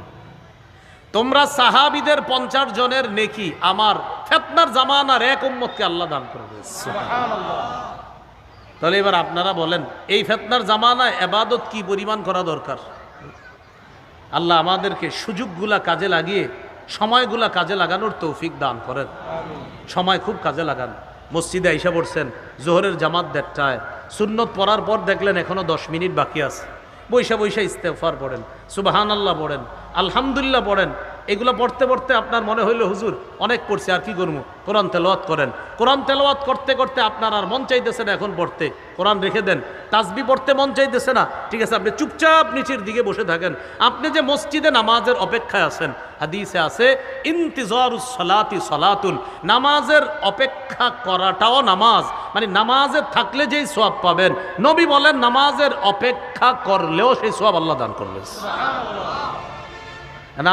তোমরা সাহাবীদের 50 জনের নেকি আমার ফিতনার জামানার এক উম্মতকে আল্লাহ দান করবে। সুবহানাল্লাহ। তাহলে এবার আপনারা বলেন, এই ফিতনার জামানায় ইবাদত কি পরিমাণ করা দরকার? আল্লাহ আমাদেরকে সুযোগগুলা কাজে লাগিয়ে সময়গুলা কাজে লাগানোর তৌফিক দান করেন। সময় খুব কাজে লাগান। মসজিদে আইসা পড়ছেন, জোহরের জামাত 1:30টায়, সুন্নত পড়ার পর দেখলেন এখনো 10 মিনিট বাকি আছে, বৈশা বৈশা ইস্তেগফার পড়েন, সুবহানাল্লাহ পড়েন, আলহামদুলিল্লাহ পড়েন। এগুলো পড়তে পড়তে আপনার মনে হইল হুজুর অনেক পড়ছি, আর কি করবো? কোরআন তেলাওয়াত করেন। কোরআন তেলাওয়াত করতে করতে আপনার আর মন চাইতেছে না এখন পড়তে, কোরআন রেখে দেন। তাসবিহ পড়তে মন চাইতেছে না, ঠিক আছে, আপনি চুপচাপ নিচের দিকে বসে থাকেন। আপনি যে মসজিদে নামাজের অপেক্ষায় আছেন, হাদিসে আছে ইন্তিজারুস সালাতি সালাতুন, নামাজের অপেক্ষা করাটাও নামাজ, মানে নামাজে থাকলে যেই সওয়াব পাবেন, নবী বলেন নামাজের অপেক্ষা করলেও সেই সওয়াব আল্লাহ দান করবেন।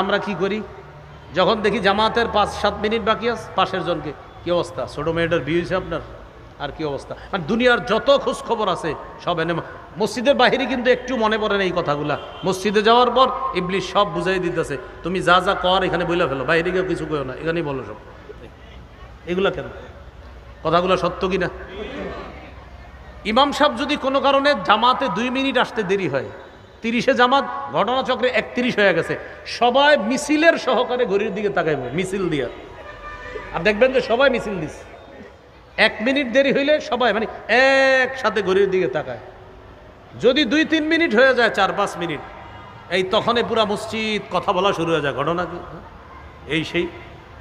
আমরা কি করি? যখন দেখি জামাতের 5-7 মিনিট বাকি আছে, পাশের জনকে কি অবস্থা, ছোট মেয়েটার বিয়ে হয়েছে আপনার, আর কি অবস্থা, মানে দুনিয়ার যত খোঁজ খবর আছে সব এনে মসজিদের বাহিরে কিন্তু একটু মনে পড়ে না এই কথাগুলা। মসজিদে যাওয়ার পর ইবলিস সব বুঝাই দিতেছে, তুমি যা যা কর এখানে বইলা ফেলো, বাইরে গিয়ে কিছু কইও না, এখানেই বলো সব। এগুলা কেন? কথাগুলো সত্য কিনা? ইমাম সাহেব যদি কোনো কারণে জামাতে 2 মিনিট আসতে দেরি হয়, 30-এ জামাত, ঘটনাচক্রে 31 হয়ে গেছে, সবাই মিছিলের সহকারে ঘড়ির দিকে তাকাইব, মিছিল দিয়া, আর দেখবেন যে সবাই মিছিল দিচ্ছে। 1 মিনিট দেরি হইলে সবাই মানে একসাথে ঘড়ির দিকে তাকায়। যদি 2-3 মিনিট হয়ে যায়, 4-5 মিনিট, এই তখনই পুরা মসজিদ কথা বলা শুরু হয়ে যায়। ঘটনা কি? এই সেই,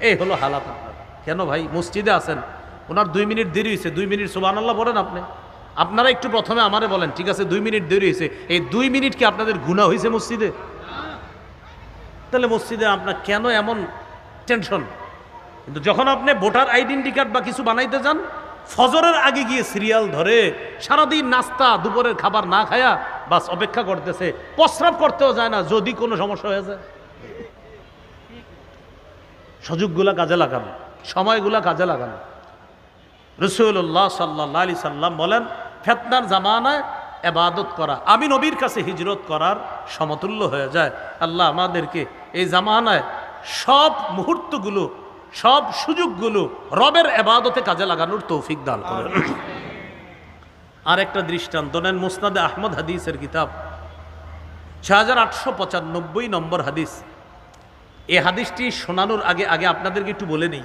এই হলো হালাত আপনার। কেন ভাই? মসজিদে আছেন, ওনার 2 মিনিট দেরি হয়েছে, 2 মিনিট সুবহানাল্লাহ বলেন আপনি। আপনারা একটু প্রথমে আমারে বলেন, ঠিক আছে 2 মিনিট দেরি হয়েছে, এই 2 মিনিট কি আপনাদের গুনাহ হয়েছে মসজিদে? তাহলে মসজিদে আপনার কেন এমন টেনশন? কিন্তু যখন আপনি ভোটার আইডেন্টি কার্ড বা কিছু বানাইতে যান, ফজরের আগে গিয়ে সিরিয়াল ধরে সারাদিন নাস্তা দুপুরের খাবার না খায়া বাস অপেক্ষা করতেছে, প্রস্রাব করতেও যায় না যদি কোনো সমস্যা হয়ে যায়। সুযোগগুলা কাজে লাগান, সময়গুলা কাজে লাগান। রাসূলুল্লাহ সাল্লাল্লাহু আলাইহি সাল্লাম বলেন, ফিতনার জামানায় ইবাদত করা আমি নবীর কাছে হিজরত করার সমতুল্য হয়ে যায়। আল্লাহ আমাদেরকে এই জামানায় সব মুহূর্তগুলো, সব সুযোগগুলো রবের ইবাদতে কাজে লাগানোর তৌফিক দান করেন। আর একটা দৃষ্টান্ত নেন, মুসনাদে আহমদ হাদিসের কিতাব 6895 নম্বর হাদিস। এই হাদিসটি শোনানোর আগে আগে আপনাদেরকে একটু বলে নেই।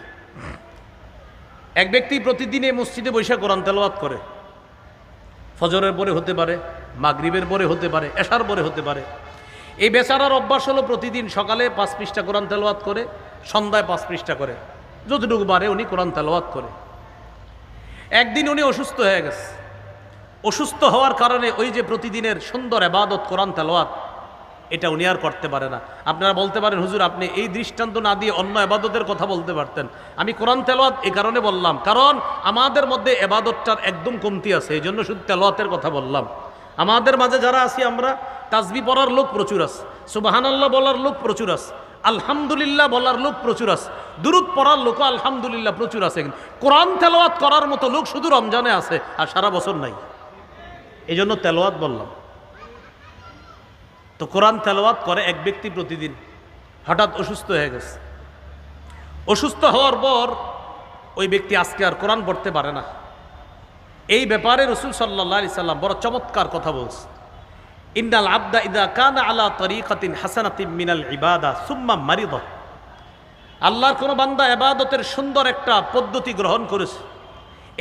এক ব্যক্তি প্রতিদিন এই মসজিদে বসে কোরআন তেলাওয়াত করে, ফজরের পরে হতে পারে, মাগরিবের পরে হতে পারে, এশার পরে হতে পারে। এই বেচারার অভ্যাস হলো প্রতিদিন সকালে 5 পৃষ্ঠা কোরআন তেলাওয়াত করে, সন্ধ্যায় 5 পৃষ্ঠা করে, যতটুকু পারে উনি কোরআন তেলাওয়াত করে। একদিন উনি অসুস্থ হয়ে গেছে। অসুস্থ হওয়ার কারণে ওই যে প্রতিদিনের সুন্দর ইবাদত কোরআন তেলাওয়াত, এটা উনি আর করতে পারে না। আপনারা বলতে পারেন, হুজুর আপনি এই দৃষ্টান্ত না দিয়ে অন্য ইবাদতের কথা বলতে পারতেন। আমি কোরআন তেলাওয়াত এই কারণে বললাম, কারণ আমাদের মধ্যে ইবাদতটার একদম কমতি আছে, এই জন্য শুধু তেলাওয়াতের কথা বললাম। আমাদের মাঝে যারা আছি আমরা, তাসবিহ পড়ার লোক প্রচুর আছে, সুবহানাল্লাহ বলার লোক প্রচুর আছে, আলহামদুলিল্লাহ বলার লোক প্রচুর আছে, দুরূদ পড়ার লোক আলহামদুলিল্লাহ প্রচুর আছে, কিন্তু কোরআন তেলাওয়াত করার মতো লোক শুধু রমজানে আছে আর সারা বছর নাই। এই জন্য তেলাওয়াত বললাম। তো কোরআন তেলাওয়াত করে এক ব্যক্তি প্রতিদিন, হঠাৎ অসুস্থ হয়ে গেছে। অসুস্থ হওয়ার পর ওই ব্যক্তি আজকে আর কোরআন পড়তে পারে না। এই ব্যাপারে রাসূল সাল্লাল্লাহু আলাইহি সাল্লাম বড় চমৎকার কথা বলছে, ইন্নাল আবদা ইদা কানা আলা তরিকাতিন হাসানাতিন মিনাল ইবাদা সুম্মা মারিদা। আল্লাহর কোনো বান্দা ইবাদতের সুন্দর একটা পদ্ধতি গ্রহণ করেছে,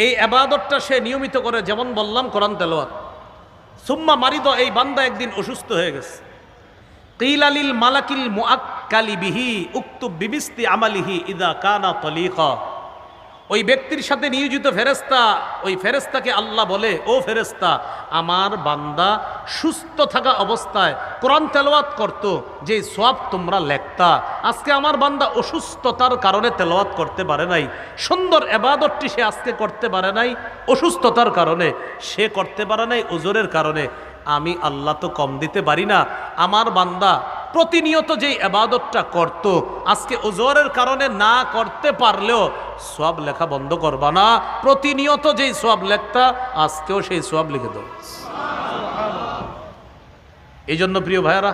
এই ইবাদতটা সে নিয়মিত করে, যেমন বললাম কোরআন তেলাওয়াত। সুম্মা মারিদা, এই বান্দা একদিন অসুস্থ হয়ে গেছে। কিলা লিল মালাকিল মুআক্কালি বিহি উক্তুব বিমিসলি আমালিহি ইদা কানা তলিকা। ওই ব্যক্তির সাথে নিয়োজিত ফেরেশতা, ওই ফেরেশতাকে আল্লাহ বলে, ও ফেরেশতা, আমার বান্দা সুস্থ থাকা অবস্থায় কোরআন তেলাওয়াত করত, যে সওয়াব তোমরা লেখতা, আজকে আমার বান্দা অসুস্থতার কারণে তেলাওয়াত করতে পারে নাই, সুন্দর ইবাদতটি সে আজকে করতে পারে নাই অসুস্থতার কারণে, সে করতে পারে নাই ওজরের কারণে, আমি আল্লাহ তো কম দিতে পারি না, আমার বান্দা প্রতিনিয়ত যেই ইবাদতটা করত, আজকে ওজরের কারণে না করতে পারলেও সওয়াব লেখা বন্ধ করবা না, প্রতিনিয়ত যেই সওয়াব লেখতা আজকেও সেই সওয়াব লিখে দাও। এই জন্য প্রিয় ভাইয়ারা,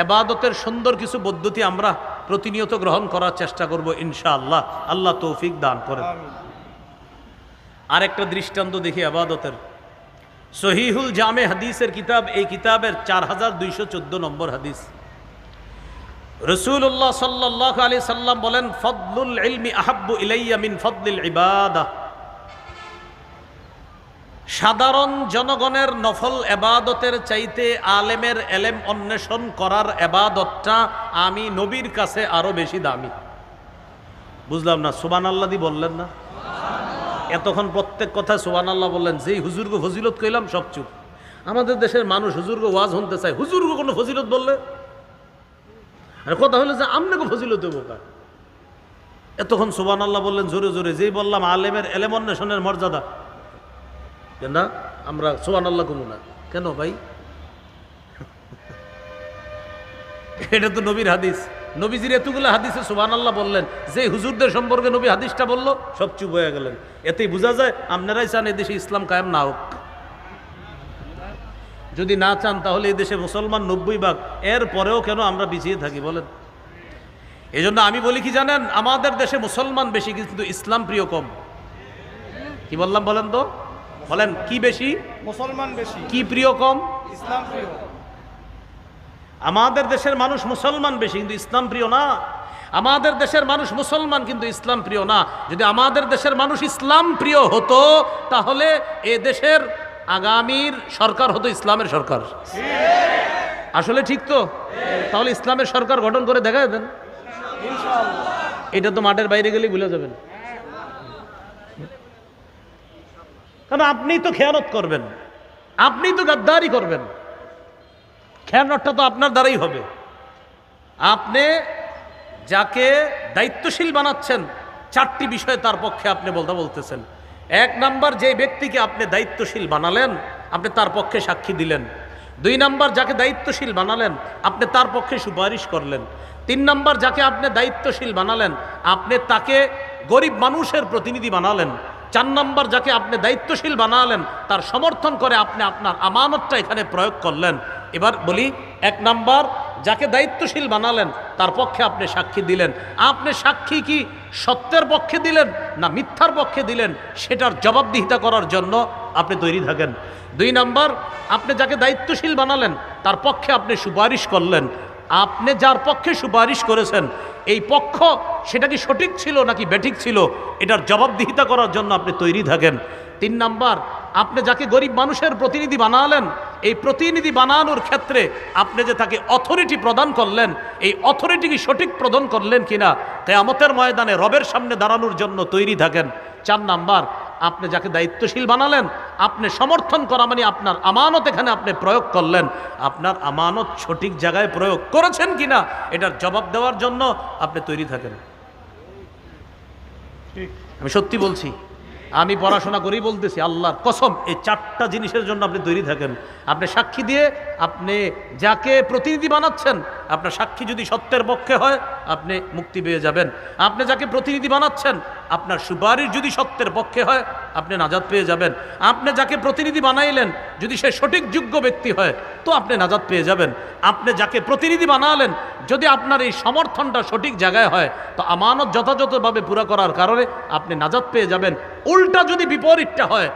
ইবাদতের সুন্দর কিছু পদ্ধতি আমরা প্রতিনিয়ত গ্রহণ করার চেষ্টা করব ইনশাআল্লাহ। আল্লাহ তৌফিক দান করেন। আরেকটা দৃষ্টান্ত দেখি ইবাদতের। সহিহুল জামে হাদিসের কিতাব, এই কিতাবের 4214 নম্বর হাদিস। রাসূলুল্লাহ সাল্লাল্লাহু আলাইহি সাল্লাম বলেন, ফদলুল ইলমি আহাব্বু ইলাইয়া মিন ফদলিল ইবাদাহ। সাধারণ জনগণের নফল ইবাদতের চাইতে আলেমের ইলম অন্বেষণ করার ইবাদতটা আমি নবীর কাছে আরো বেশি দামি। বুঝলাম না, সুবহানাল্লাহ দি বললেন না? এতক্ষণ প্রত্যেক কথা সুবহানাল্লাহ বললেন, যেই হুজুরগো ফজিলত কইলাম সব চুপ। আমাদের দেশের মানুষ হুজুরগো ওয়াজ শুনতে চায়, হুজুরগো কোনো ফজিলত বললে, আর কথা হলো যে আমনেকে ফজিলত দেবো কার। এতক্ষণ সুবহানাল্লাহ বললেন জোরে জোরে, যেই বললাম আলেমের ইলম অন্বেষণের মর্যাদা, কেন আমরা সুবহানাল্লাহ কমু না কেন ভাই? এটা তো নবীর হাদিস, নবীজির এতগুলো হাদিসে সুবহানাল্লাহ বললেন, যে হুজুরদের সম্পর্কে নবী হাদিসটা বললো সব চুপ হয়ে গেলেন। এতেই বোঝা যায় আপনারাই চান এদেশে ইসলাম কায়েম না হোক। যদি না চান তাহলে এই দেশে মুসলমান 90 ভাগ, এর পরেও কেন আমরা পিছিয়ে থাকি বলেন? এই জন্য আমি বলি কি জানেন, আমাদের দেশে মুসলমান বেশি কিন্তু ইসলাম প্রিয় কম। কি বললাম বলেন তো? বলেন কি বেশি? মুসলমান বেশি। কি প্রিয় কম? ইসলাম প্রিয়। আমাদের দেশের মানুষ মুসলমান বেশি কিন্তু ইসলাম প্রিয় না। আমাদের দেশের মানুষ মুসলমান কিন্তু ইসলাম প্রিয় না। যদি আমাদের দেশের মানুষ ইসলাম প্রিয় হতো তাহলে এ দেশের আগামীর সরকার হতো ইসলামের সরকার। আসলে ঠিক তো? তাহলে ইসলামের সরকার গঠন করে দেখায় দেন ইনশাআল্লাহ। এটা তো মাঠের বাইরে গেলেই ভুলে যাবেন, কারণ আপনিই তো খেয়ানত করবেন, আপনিই তো গাদ্দারি করবেন, খেয়ানতটা তো আপনার দ্বারাই হবে। আপনি যাকে দায়িত্বশীল বানাচ্ছেন, 4টি বিষয় তার পক্ষে আপনি বলতেছেন। 1 নাম্বার, যে ব্যক্তিকে আপনি দায়িত্বশীল বানালেন আপনি তার পক্ষে সাক্ষী দিলেন। 2 নাম্বার, যাকে দায়িত্বশীল বানালেন আপনি তার পক্ষে সুপারিশ করলেন। 3 নাম্বার, যাকে আপনি দায়িত্বশীল বানালেন আপনি তাকে গরিব মানুষের প্রতিনিধি বানালেন। 4 নাম্বার, যাকে আপনি দায়িত্বশীল বানালেন তার সমর্থন করে আপনি আপনার আমানতটা এখানে প্রয়োগ করলেন। এবার বলি, 1 নাম্বার, যাকে দায়িত্বশীল বানালেন তার পক্ষে আপনি সাক্ষী দিলেন। আপনি সাক্ষী কি সত্যের পক্ষে দিলেন না মিথ্যার পক্ষে দিলেন, সেটার জবাবদিহিতা করার জন্য আপনি তৈরি থাকেন। 2 নাম্বার, আপনি যাকে দায়িত্বশীল বানালেন তার পক্ষে আপনি সুপারিশ করলেন। আপনি যার পক্ষে সুপারিশ করেছেন এই পক্ষ সেটা কি সঠিক ছিল নাকি বেঠিক ছিল, এটার জবাবদিহিতা করার জন্য আপনি তৈরি থাকেন। 3 নাম্বার, আপনি যাকে গরিব মানুষের প্রতিনিধি বানালেন এই প্রতিনিধি বানানোর ক্ষেত্রে আপনি যে তাকে অথরিটি প্রদান করলেন এই অথরিটি কি সঠিক প্রদান করলেন কিনা, কিয়ামতের ময়দানে রবের সামনে দাঁড়ানোর জন্য তৈরি থাকেন। 4 নাম্বার, আপনি যাকে দায়িত্বশীল বানালেন আপনি সমর্থন করা মানে আপনার আমানত এখানে আপনি প্রয়োগ করলেন, আপনার আমানত সঠিক জায়গায় প্রয়োগ করেছেন কিনা এটার জবাব দেওয়ার জন্য আপনি তৈরি থাকেন। আমি সত্যি বলছি, আমি পড়াশোনা করেই বলতেছি, আল্লাহর কসম, এই 4টা জিনিসের জন্য আপনি তৈরি থাকেন। আপনি সাক্ষী দিয়ে আপনি যাকে প্রতিনিধি বানাচ্ছেন আপনার সাক্ষী যদি সত্যের পক্ষে হয় আপনি মুক্তি পেয়ে যাবেন। আপনি যাকে প্রতিনিধি বানাচ্ছেন আপনার সুপারিশ যদি সত্যের পক্ষে হয় আপনি নাজাত পেয়ে যাবেন। আপনি যাকে প্রতিনিধি বানাইলেন যদি সে সঠিক যোগ্য ব্যক্তি হয় তো আপনি নাজাত পেয়ে যাবেন। আপনি যাকে প্রতিনিধি বানালেন যদি আপনার এই সমর্থনটা সঠিক জায়গায় হয় তো আমানত যথাযথভাবে পুরা করার কারণে আপনি নাজাত পেয়ে যাবেন। উল্টা যদি বিপরীতটা হয়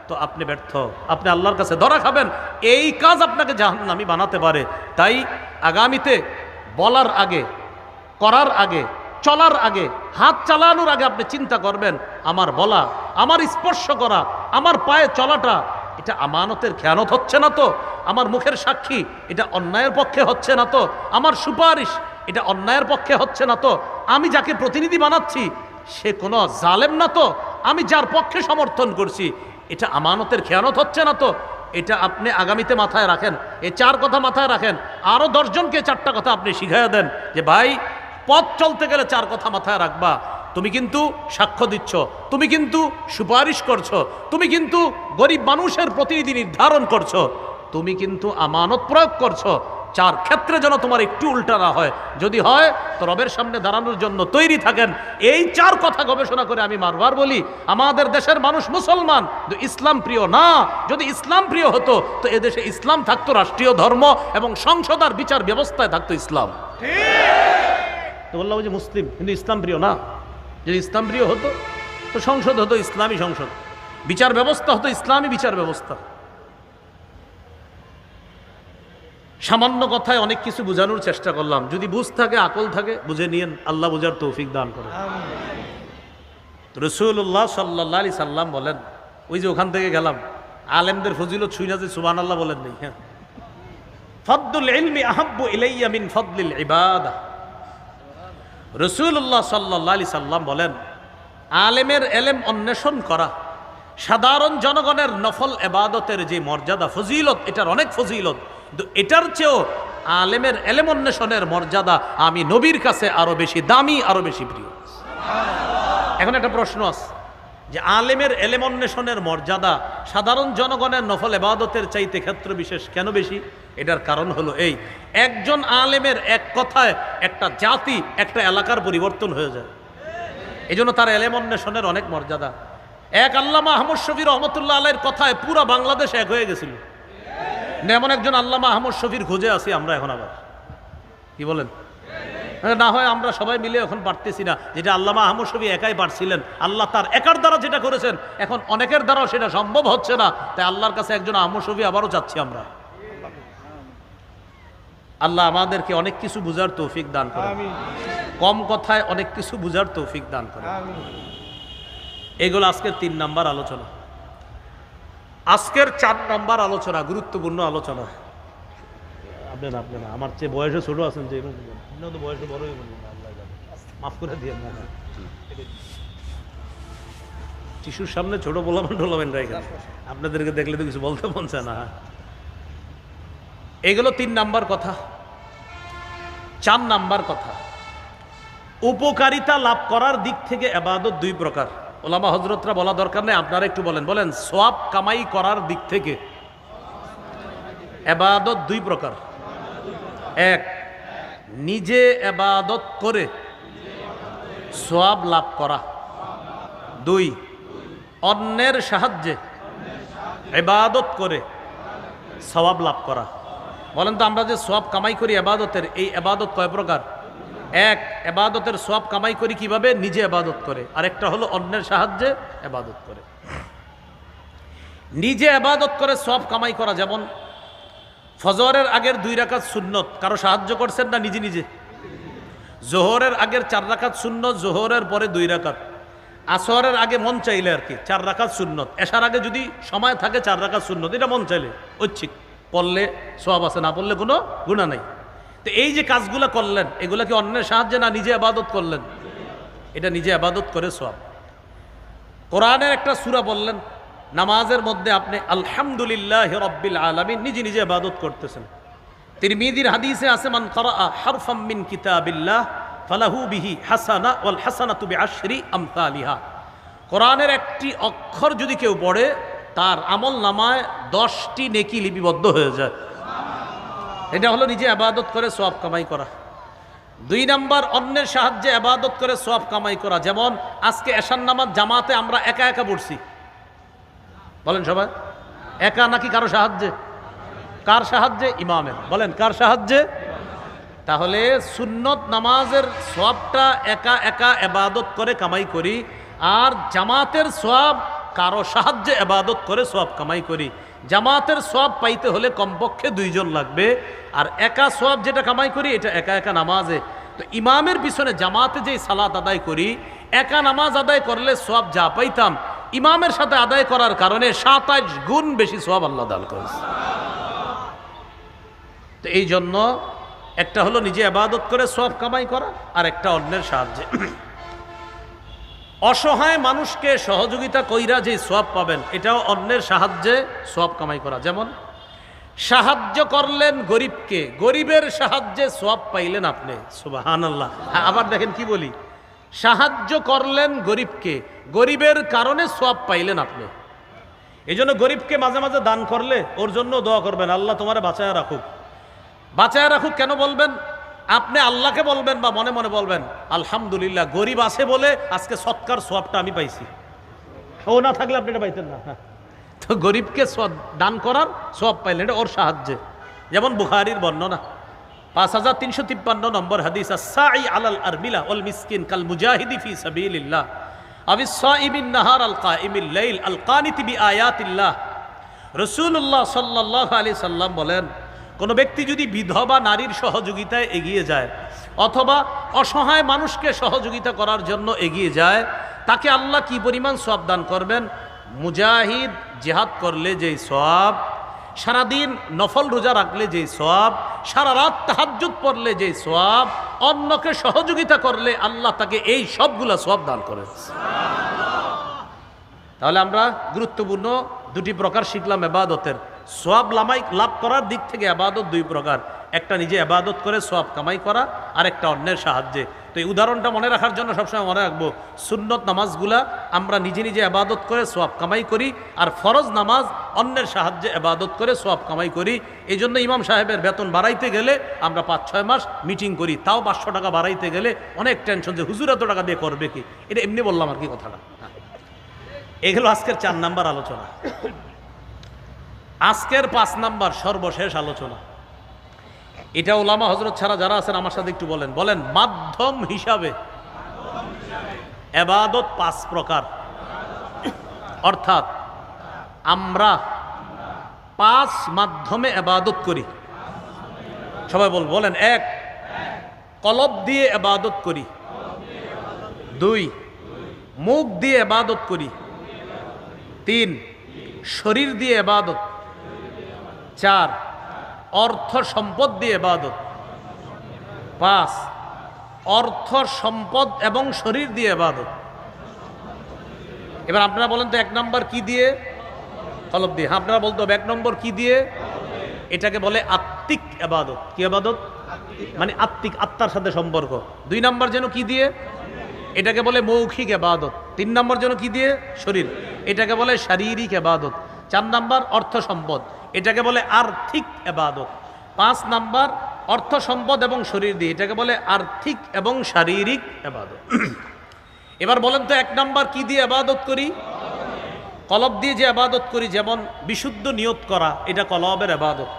তো আপনি ব্যর্থ, আপনি আল্লাহর কাছে ধরা খাবেন। এই কাজ আপনাকে জাহান্নামী বানাতে পারে। তাই আগামীতে বলার আগে, করার আগে, চলার আগে, হাত চালানোর আগে আপনি চিন্তা করবেন আমার বলা, আমার স্পর্শ করা, আমার পায়ে চলাটা এটা আমানতের খেয়ানত হচ্ছে না তো, আমার মুখের সাক্ষী এটা অন্যায়ের পক্ষে হচ্ছে না তো, আমার সুপারিশ এটা অন্যায়ের পক্ষে হচ্ছে না তো, আমি যাকে প্রতিনিধি বানাচ্ছি সে কোনো জালেম না তো, আমি যার পক্ষে সমর্থন করছি এটা আমানতের খেয়ানত হচ্ছে না তো? এটা আপনি আগামীতে মাথায় রাখেন, এই 4 কথা মাথায় রাখেন। আরো 10 জনকে 4টা কথা আপনি শিখাইয়া দেন যে ভাই পথ চলতে গেলে 4 কথা মাথায় রাখবা। তুমি কিন্তু সাক্ষ্য দিচ্ছ, তুমি কিন্তু সুপারিশ করছো, তুমি কিন্তু গরিব মানুষের প্রতিনিধি নির্ধারণ করছো, তুমি কিন্তু আমানত প্রয়োগ করছো। 4 ক্ষেত্রে যেন তোমার একটু উল্টা না হয়, যদি হয় তো রবের সামনে দাঁড়ানোর জন্য তৈরি থাকেন। এই 4 কথা গবেষণা করে আমি বারবার বলি, আমাদের দেশের মানুষ মুসলমান, ইসলাম প্রিয় না। যদি ইসলাম প্রিয় হতো তো এদেশে ইসলাম থাকতো রাষ্ট্রীয় ধর্ম, এবং সংসদ আর বিচার ব্যবস্থায় থাকতো ইসলাম। তো বললাম যে মুসলিম কিন্তু ইসলাম প্রিয় না। যদি ইসলাম প্রিয় হতো তো সংসদ হতো ইসলামী সংসদ, বিচার ব্যবস্থা হতো ইসলামী বিচার ব্যবস্থা। সামান্য কথায় অনেক কিছু বোঝানোর চেষ্টা করলাম, যদি বুঝ থাকে আকল থাকে বুঝে নিয়েন, আল্লাহ বুঝার তৌফিক দান করেন। রাসূলুল্লাহ সাল্লাল্লাহু আলাইহি সাল্লাম বলেন, ওই যে ওখান থেকে গেলাম, আলেমদের ফজিলত শুইনা যে সুবহানাল্লাহ বলেন নাই, হ্যাঁ, ফাদলুল ইলমি আহাব্বু ইলাইয়া মিন ফাদলিল ইবাদা। রাসূলুল্লাহ সাল্লাল্লাহু আলাইহি সাল্লাম বলেন, আলেমের এলেম অন্বেষণ করা সাধারণ জনগণের নফল ইবাদতের যে মর্যাদা ফজিলত, এটার অনেক ফজিলত, কিন্তু এটার চেয়েও আলেমের এলেম অন্বেষণের মর্যাদা আমি নবীর কাছে আরো বেশি দামি, আরো বেশি প্রিয়। এখন একটা প্রশ্ন আছে যে আলেমের এলেম অন্বেষণের মর্যাদা সাধারণ জনগণের নফল ইবাদতের চাইতে ক্ষেত্র বিশেষ কেন বেশি? এটার কারণ হলো এই, একজন আলেমের এক কথায় একটা জাতি, একটা এলাকার পরিবর্তন হয়ে যায়। এই জন্য তার এলেম অন্বেষণের অনেক মর্যাদা। এক আল্লামা আহমদ শফি রহমতুল্লাহ আলাইহির কথায় পুরা বাংলাদেশ এক হয়ে গেছিল। এমন একজন আল্লামা আহমদ শফির খোঁজে আছি আমরা এখন, আবার কি বলেন? না হয় আমরা সবাই মিলে এখন পারতেছি না, যেটা আল্লামা আহমদ শফি একাই পারছিলেন, আল্লাহ তার একার দ্বারা যেটা করেছেন এখন অনেকের দ্বারাও সেটা সম্ভব হচ্ছে না, তাই আল্লাহর কাছে একজন আহমদ শফি আবারও চাচ্ছি আমরা। আল্লাহ আমাদেরকে অনেক কিছু বুঝার তৌফিক দান করেন, কম কথায় অনেক কিছু বুঝার তৌফিক দান করেন। এগুলো আজকের 3 নাম্বার আলোচনা। আজকের 4 নাম্বার আলোচনা, গুরুত্বপূর্ণ আলোচনা। আপনারা আমার চেয়ে বয়সে ছোট আছেন, যে তো বয়সে বড়ই বলবেন, আল্লাহ মাফ করে দিয়ে না, টিস্যুর সামনে ছোট বলবেন এখানে, আপনাদেরকে দেখলে তো কিছু বলতে মন চায় না। এগুলো 3 নাম্বার কথা। 4 নাম্বার কথা, উপকারিতা লাভ করার দিক থেকে ইবাদত 2 প্রকার। ওলামা হযরতরা বলা দরকার নেই, আপনারা একটু বলেন সওয়াব কামাই করার দিক থেকে ইবাদত 2 প্রকার। 1, নিজে ইবাদত করে সওয়াব লাভ করা। 2, অন্যের সাহায্যে ইবাদত করে সওয়াব লাভ করা। বলেন তো আমরা যে সওয়াব কামাই করি ইবাদতের, এই ইবাদত কয় প্রকার? 1, ইবাদতের সওয়াব কামাই করি কিভাবে? নিজে ইবাদত করে। আর একটা হলো অন্যের সাহায্যে ইবাদত করে। নিজে ইবাদত করে সওয়াব কামাই করা, যেমন ফজরের আগের 2 রাকাত সুন্নত কারো সাহায্য করছেন না নিজে নিজে? জোহরের আগের 4 রাকাত সুন্নত, জোহরের পরে 2 রাকাত, আসরের আগে মন চাইলে আর কি 4 রাকাত সুন্নত, এশার আগে যদি সময় থাকে 4 রাকাত সুন্নত, এটা মন চাইলে ঐচ্ছিক পড়লে সওয়াব আছে, না পড়লে কোনো গুনাহ নাই। তো এই যে কাজগুলো করলেন, এগুলা কি অন্যের সাহায্যে না নিজে ইবাদত করলেন? এটা নিজে ইবাদত করে সওয়াব। কোরআনের একটা সূরা বললেন, নামাজের মধ্যে আপনি আলহামদুলিল্লাহি রাব্বিল আলামিন নিজে নিজে ইবাদত করতেছেন। তিরমিজির হাদিসে আছে, মান ক্বারাআ হারফাম মিন কিতাবিল্লাহ ফালাহু বিহি হাসানা ওয়াল হাসানাতু বিআশরি আমসালিহা। কোরআনের একটি অক্ষর যদি কেউ পড়ে, তার আমল নামায় 10টি নেকি লিপিবদ্ধ হয়ে যায়। এটা হলো নিজে ইবাদত করে সওয়াব কামাই করা। 2 নাম্বার, অন্যের সাহায্যে ইবাদত করে সওয়াব কামাই করা। যেমন আজকে এশার নামাজ জামাতে আমরা একা একা পড়ছি, বলেন সবাই একা নাকি কারো সাহায্যে? কার সাহায্যে? ইমামের। বলেন কার সাহায্যে? তাহলে সুন্নত নামাজের সওয়াবটা একা একা ইবাদত করে কামাই করি, আর জামাতের সওয়াব কারো সাহায্যে ইবাদত করে সওয়াব কামাই করি। জামাতের সওয়াব পাইতে হলে কমপক্ষে 2 জন লাগবে, আর একা সওয়াব যেটা কামাই করি এটা একা একা নামাজে। তো ইমামের পিছনে জামাতে যেই সালাত আদায় করি, একা নামাজ আদায় করলে সওয়াব যা পাইতাম, ইমামের সাথে আদায় করার কারণে 27 গুণ বেশি সওয়াব আল্লাহ দান করেছে। তো এই জন্য একটা হলো নিজে ইবাদত করে সওয়াব কামাই করা, আর একটা অন্যের সাহায্যে। অসহায় মানুষকে সহযোগিতা কইরা যে সওয়াব পাবেন, এটাও অন্যের সাহায্যে সওয়াব কামাই করা। যেমন সাহায্য করলেন গরিবকে, গরিবের সাহায্যে সওয়াব পাইলেন আপনি, সুবহানাল্লাহ। হ্যাঁ, আবার দেখেন কি বলি, সাহায্য করলেন গরিবকে, গরিবের কারণে সওয়াব পাইলেন আপনি। এই জন্য গরিবকে মাঝে মাঝে দান করলে ওর জন্য দোয়া করবেন, আল্লাহ তোমারে বাঁচায় রাখুক। বাঁচায় রাখুক কেন বলবেন? আপনি আল্লাহকে বলবেন বা মনে মনে বলবেন, আলহামদুলিল্লাহ গরিব আছে বলে আজকে সৎকার সওয়াবটা আমি পাইছি, ও না থাকলে আপনি এটা পাইতেন না। তো গরিবকে দান করার সওয়াব পাইলেন, এটা ওর সাহায্যে। যেমন বুখারীর বর্ণনা 5353 নম্বর হাদিস, আস-সাঈ আলাল আরমিলা ওয়াল মিসকিন কাল মুজাহিদি ফি সাবিলিল্লাহ আবিস সাইমিন নাহার আল কাইমিল লাইল আল কানিতি বিআয়াতিল্লাহ। রাসূলুল্লাহ সাল্লাল্লাহু আলাইহি সাল্লাম বলেন, কোনো ব্যক্তি যদি বিধবা নারীর সহযোগিতায় এগিয়ে যায় অথবা অসহায় মানুষকে সহযোগিতা করার জন্য এগিয়ে যায়, তাকে আল্লাহ কি পরিমাণ সওয়াব দান করবেন? মুজাহিদ জিহাদ করলে যেই সওয়াব, সারাদিন নফল রোজা রাখলে যেই সওয়াব, সারা রাত তাহাজ্জুদ পড়লে যেই সওয়াব, অন্যকে সহযোগিতা করলে আল্লাহ তাকে এই সবগুলা সওয়াব দান করেন। তাহলে আমরা গুরুত্বপূর্ণ দুটি প্রকার শিখলাম ইবাদতের। সওয়াব লাভ করার দিক থেকে ইবাদত দুই প্রকার, একটা নিজে ইবাদত করে সওয়াব কামাই করা, আর একটা অন্যের সাহায্যে। তো এই উদাহরণটা মনে রাখার জন্য সবসময় মনে রাখবো, সুন্নত নামাজগুলা আমরা নিজে নিজে ইবাদত করে সওয়াব কামাই করি, আর ফরজ নামাজ অন্যের সাহায্যে ইবাদত করে সওয়াব কামাই করি। এই জন্য ইমাম সাহেবের বেতন বাড়াইতে গেলে আমরা 5-6 মাস মিটিং করি, তাও 500 টাকা বাড়াইতে গেলে অনেক টেনশন যে হুজুর এত টাকা দিয়ে করবে কি। এটা এমনি বললাম আর কি কথাটা। এগুলো আজকের 4 নাম্বার আলোচনা। আজকের 5 নাম্বার সর্বশেষ আলোচনা, এটা ওলামা হযরত ছাড়া যারা আছেন আমার সাথে একটু বলেন, বলেন মাধ্যম হিসাবে ইবাদত 5 প্রকার। অর্থাৎ আমরা 5 মাধ্যমে ইবাদত করি। সবাই বলেন, 1 কলব দিয়ে ইবাদত করি, 2 মুখ দিয়ে ইবাদত করি, 3 শরীর দিয়ে ইবাদত, 4 অর্থ সম্পদ দিয়ে ইবাদত, 5 অর্থ সম্পদ এবং শরীর দিয়ে ইবাদত। এবার আপনারা বলেন তো 1 নম্বর কি দিয়ে? কলব দিয়ে। আপনারা বলতে হবে 1 নম্বর কি দিয়ে? এটাকে বলে আত্মিক ইবাদত। কি ইবাদত? মানে আত্মিক, আত্মার সাথে সম্পর্ক। 2 নম্বর যেন কি দিয়ে? এটাকে বলে মৌখিক ইবাদত। 3 নম্বর যেন কি দিয়ে? শরীর, এটাকে বলে শারীরিক ইবাদত। 4 নম্বর অর্থ সম্পদ, এটাকে বলে আর্থিক ইবাদত। 5 নম্বর অর্থ সম্পদ এবং শরীর দিয়ে, এটাকে বলে আর্থিক এবং শারীরিক ইবাদত। এবার বলেন তো 1 নম্বর কি দিয়ে ইবাদত করি? কলব দিয়ে যে ইবাদত করি, যেমন বিশুদ্ধ নিয়ত করা, এটা কলবের ইবাদত।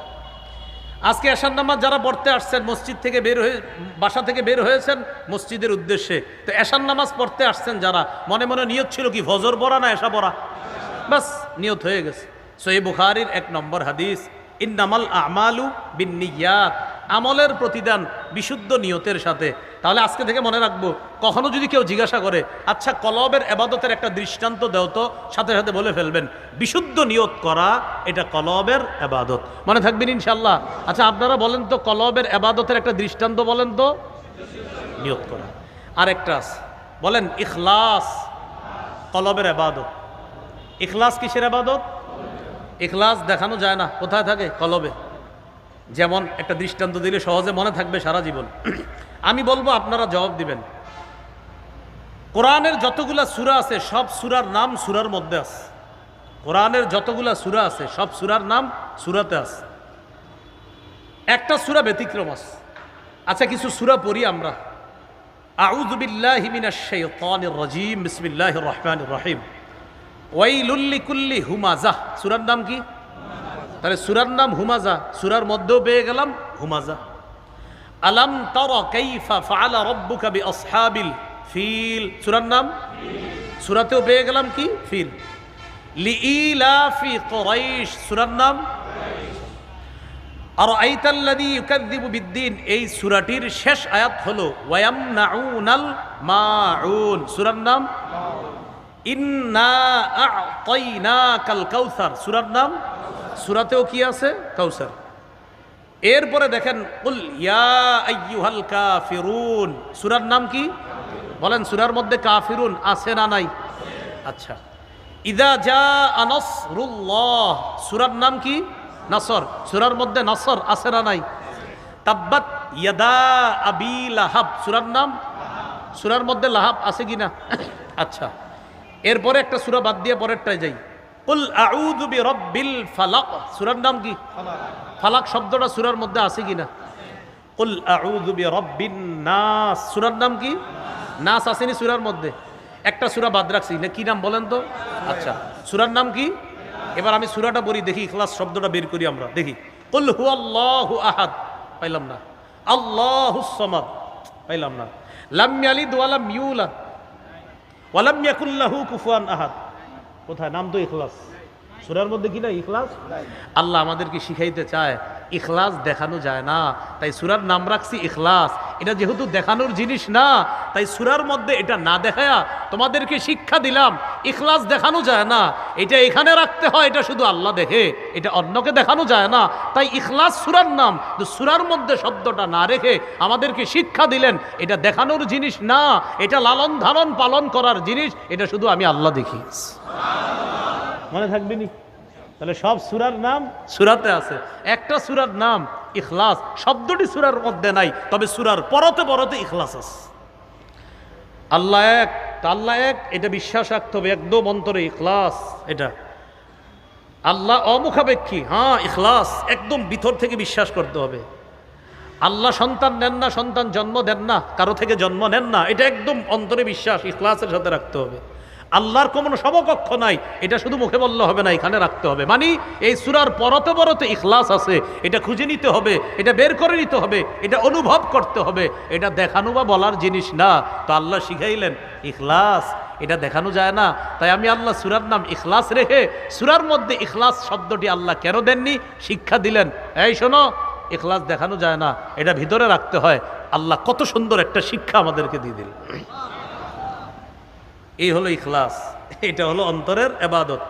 আজকে এশার নামাজ যারা পড়তে আসছেন, মসজিদ থেকে বের হয়ে, বাসা থেকে বের হয়েছেন মসজিদের উদ্দেশ্যে, তো এশার নামাজ পড়তে আসছেন যারা, মনে মনে নিয়ত ছিল কি ফজর পড়া না এশা পড়া, বাস নিয়ত হয়ে গেছে। সহিহ বুখারীর 1 নম্বর হাদিস, ইন্নামাল আমালু বিন্নিয়াত, আমলের প্রতিদান বিশুদ্ধ নিয়তের সাথে। তাহলে আজকে থেকে মনে রাখবো, কখনো যদি কেউ জিজ্ঞাসা করে আচ্ছা কলবের ইবাদতের একটা দৃষ্টান্ত দাও তো, সাথে সাথে বলে ফেলবেন বিশুদ্ধ নিয়ত করা, এটা কলবের ইবাদত। মনে থাকবেন ইনশাআল্লাহ। আচ্ছা আপনারা বলেন তো কলবের ইবাদতের একটা দৃষ্টান্ত বলেন তো। নিয়ত করা। আরেকটা আছে, বলেন ইখলাস, কলবের ইবাদত। ইখলাস কিসের ইবাদত? ইখলাস দেখানো যায় না, কোথায় থাকে? কলবে। যেমন একটা দৃষ্টান্ত দিলে সহজে মনে থাকবে সারা জীবন। আমি বলবো, আপনারা জবাব দিবেন। কোরআনের যতগুলা সূরা আছে সব সূরার নাম সূরার মধ্যে আছে। কোরআনের যতগুলা সূরা আছে সব সূরার নাম সূরাতে আছে, একটা সূরা ব্যতিক্রম আছে। আচ্ছা কিছু সূরা পড়ি আমরা। আউযু বিল্লাহি মিনাশ শাইতানির রাজীম, বিসমিল্লাহির রহমানির রহিম। ওয়াইলুল লিকুল্লি হুমাজাহ, সূরার নাম কি? তাহলে সূরার নাম হুমাজা, সূরার মধ্যেও পেয়ে গেলাম হুমাজা। আলাম তারা কাইফা ফাআলা রাব্বুকা বিআসহাবিল ফিল, সূরার নাম, সূরাতেও পেয়ে গেলাম কি? ফিল। লিইলাফি কুরাইশ, সূরার নাম আরাআইতাল্লাযী ইউকাযযিবু বিদ্দীন, এই সূরাটির শেষ আয়াত হলো ওয়ায়ামনাউনাল মাউন, সূরার নাম ইন্না আ'তাইনাকাল কাউসার, সূরার নাম, সূরাতেও কি আছে? কাউসার। এরপরে দেখেন কুল ইয়া আইয়ুহাল কাফিরুন, সূরার নাম কি? বলেন সূরার মধ্যে কাফিরুন আছে না নাই? আচ্ছা, ইদা জাআ নাসরুল্লাহ সূরার নাম কি? নাসর। সূরার মধ্যে নাসর আছে না নাই? তাব্বাত ইয়াদা আবি লাহাব সূরার নাম? সূরার মধ্যে লাহাব আছে কি না? আচ্ছা, এরপরে একটা সূরা বাদ দিয়ে পরেরটায় যাই। কুল আউযু বিরাব্বিল ফালাক সূরার নাম কি? ফালাক শব্দটা সূরার মধ্যে আছে কি না? কুল আউযু বিরাব্বিন নাস সূরার নাম কি? নাস আসেনি সূরার মধ্যে? একটা সূরা বাদ রাখছি না, কি নাম বলেন তো? আচ্ছা, সূরার নাম কি? এবার আমি সূরাটা পড়ি, দেখি ইখলাস শব্দটা বের করি আমরা, দেখি। কুল হুয়াল্লাহু আহাদ পাইলাম না। আল্লাহুস সামাদ পাইলাম না। লাম ইয়ালিদ ওয়া লাম ইউলাদ ওয়া লাম ইয়াকুল লাহু কুফুয়ান আহাদ কোথায়? নাম তো ইখলাস, সূরার মধ্যে কি না ইখলাস? আল্লাহ আমাদেরকে শিখাইতে চায় ইখলাস দেখানো যায় না, তাই সূরার নাম রাখছি ইখলাস। এটা যেহেতু দেখানোর জিনিস না, তাই সূরার মধ্যে এটা না দেখায়া তোমাদেরকে শিক্ষা দিলাম ইখলাস দেখানো যায় না, এটা এখানে রাখতে হয়, এটা শুধু আল্লাহ দেখে, এটা অন্যকে দেখানো যায় না। তাই ইখলাস সূরার নাম, তো সূরার মধ্যে শব্দটা না রেখে আমাদেরকে শিক্ষা দিলেন এটা দেখানোর জিনিস না, এটা লালন ধারণ পালন করার জিনিস, এটা শুধু আমি আল্লাহ দেখি। মনে থাকবে নি? তাহলে সব সূরার নাম সূরাতে আছে, একটা সূরার নাম ইখলাস, শব্দটি সূরার মধ্যে নাই, তবে সূরার পরতে পরতে ইখলাস আছে। আল্লাহ এক, আল্লাহ এক, এটা বিশ্বাস রাখতে হবে একদম অন্তরে, ইখলাস। এটা আল্লাহ অমুখাপেক্ষী, হ্যাঁ ইখলাস একদম ভিতর থেকে বিশ্বাস করতে হবে। আল্লাহ সন্তান নেন না, সন্তান জন্ম দেন না, কারো থেকে জন্ম নেন না, এটা একদম অন্তরে বিশ্বাস ইখলাসের সাথে রাখতে হবে। আল্লাহর কোনো সমকক্ষ নাই, এটা শুধু মুখে বললে হবে না, এখানে রাখতে হবে। মানে এই সূরার পরতে পরতে ইখলাস আছে, এটা খুঁজে নিতে হবে, এটা বের করে নিতে হবে, এটা অনুভব করতে হবে, এটা দেখানো বা বলার জিনিস না। তো আল্লাহ শিখাইলেন ইখলাস, এটা দেখানো যায় না, তাই আমি আল্লাহ সূরার নাম ইখলাস রেখে সূরার মধ্যে ইখলাস শব্দটি আল্লাহ কেন দেননি শিক্ষা দিলেন। এই শোনো, ইখলাস দেখানো যায় না, এটা ভিতরে রাখতে হয়। আল্লাহ কত সুন্দর একটা শিক্ষা আমাদেরকে দিয়ে দিলেন। এই হলো ইখলাস, এটা হলো অন্তরের ইবাদত।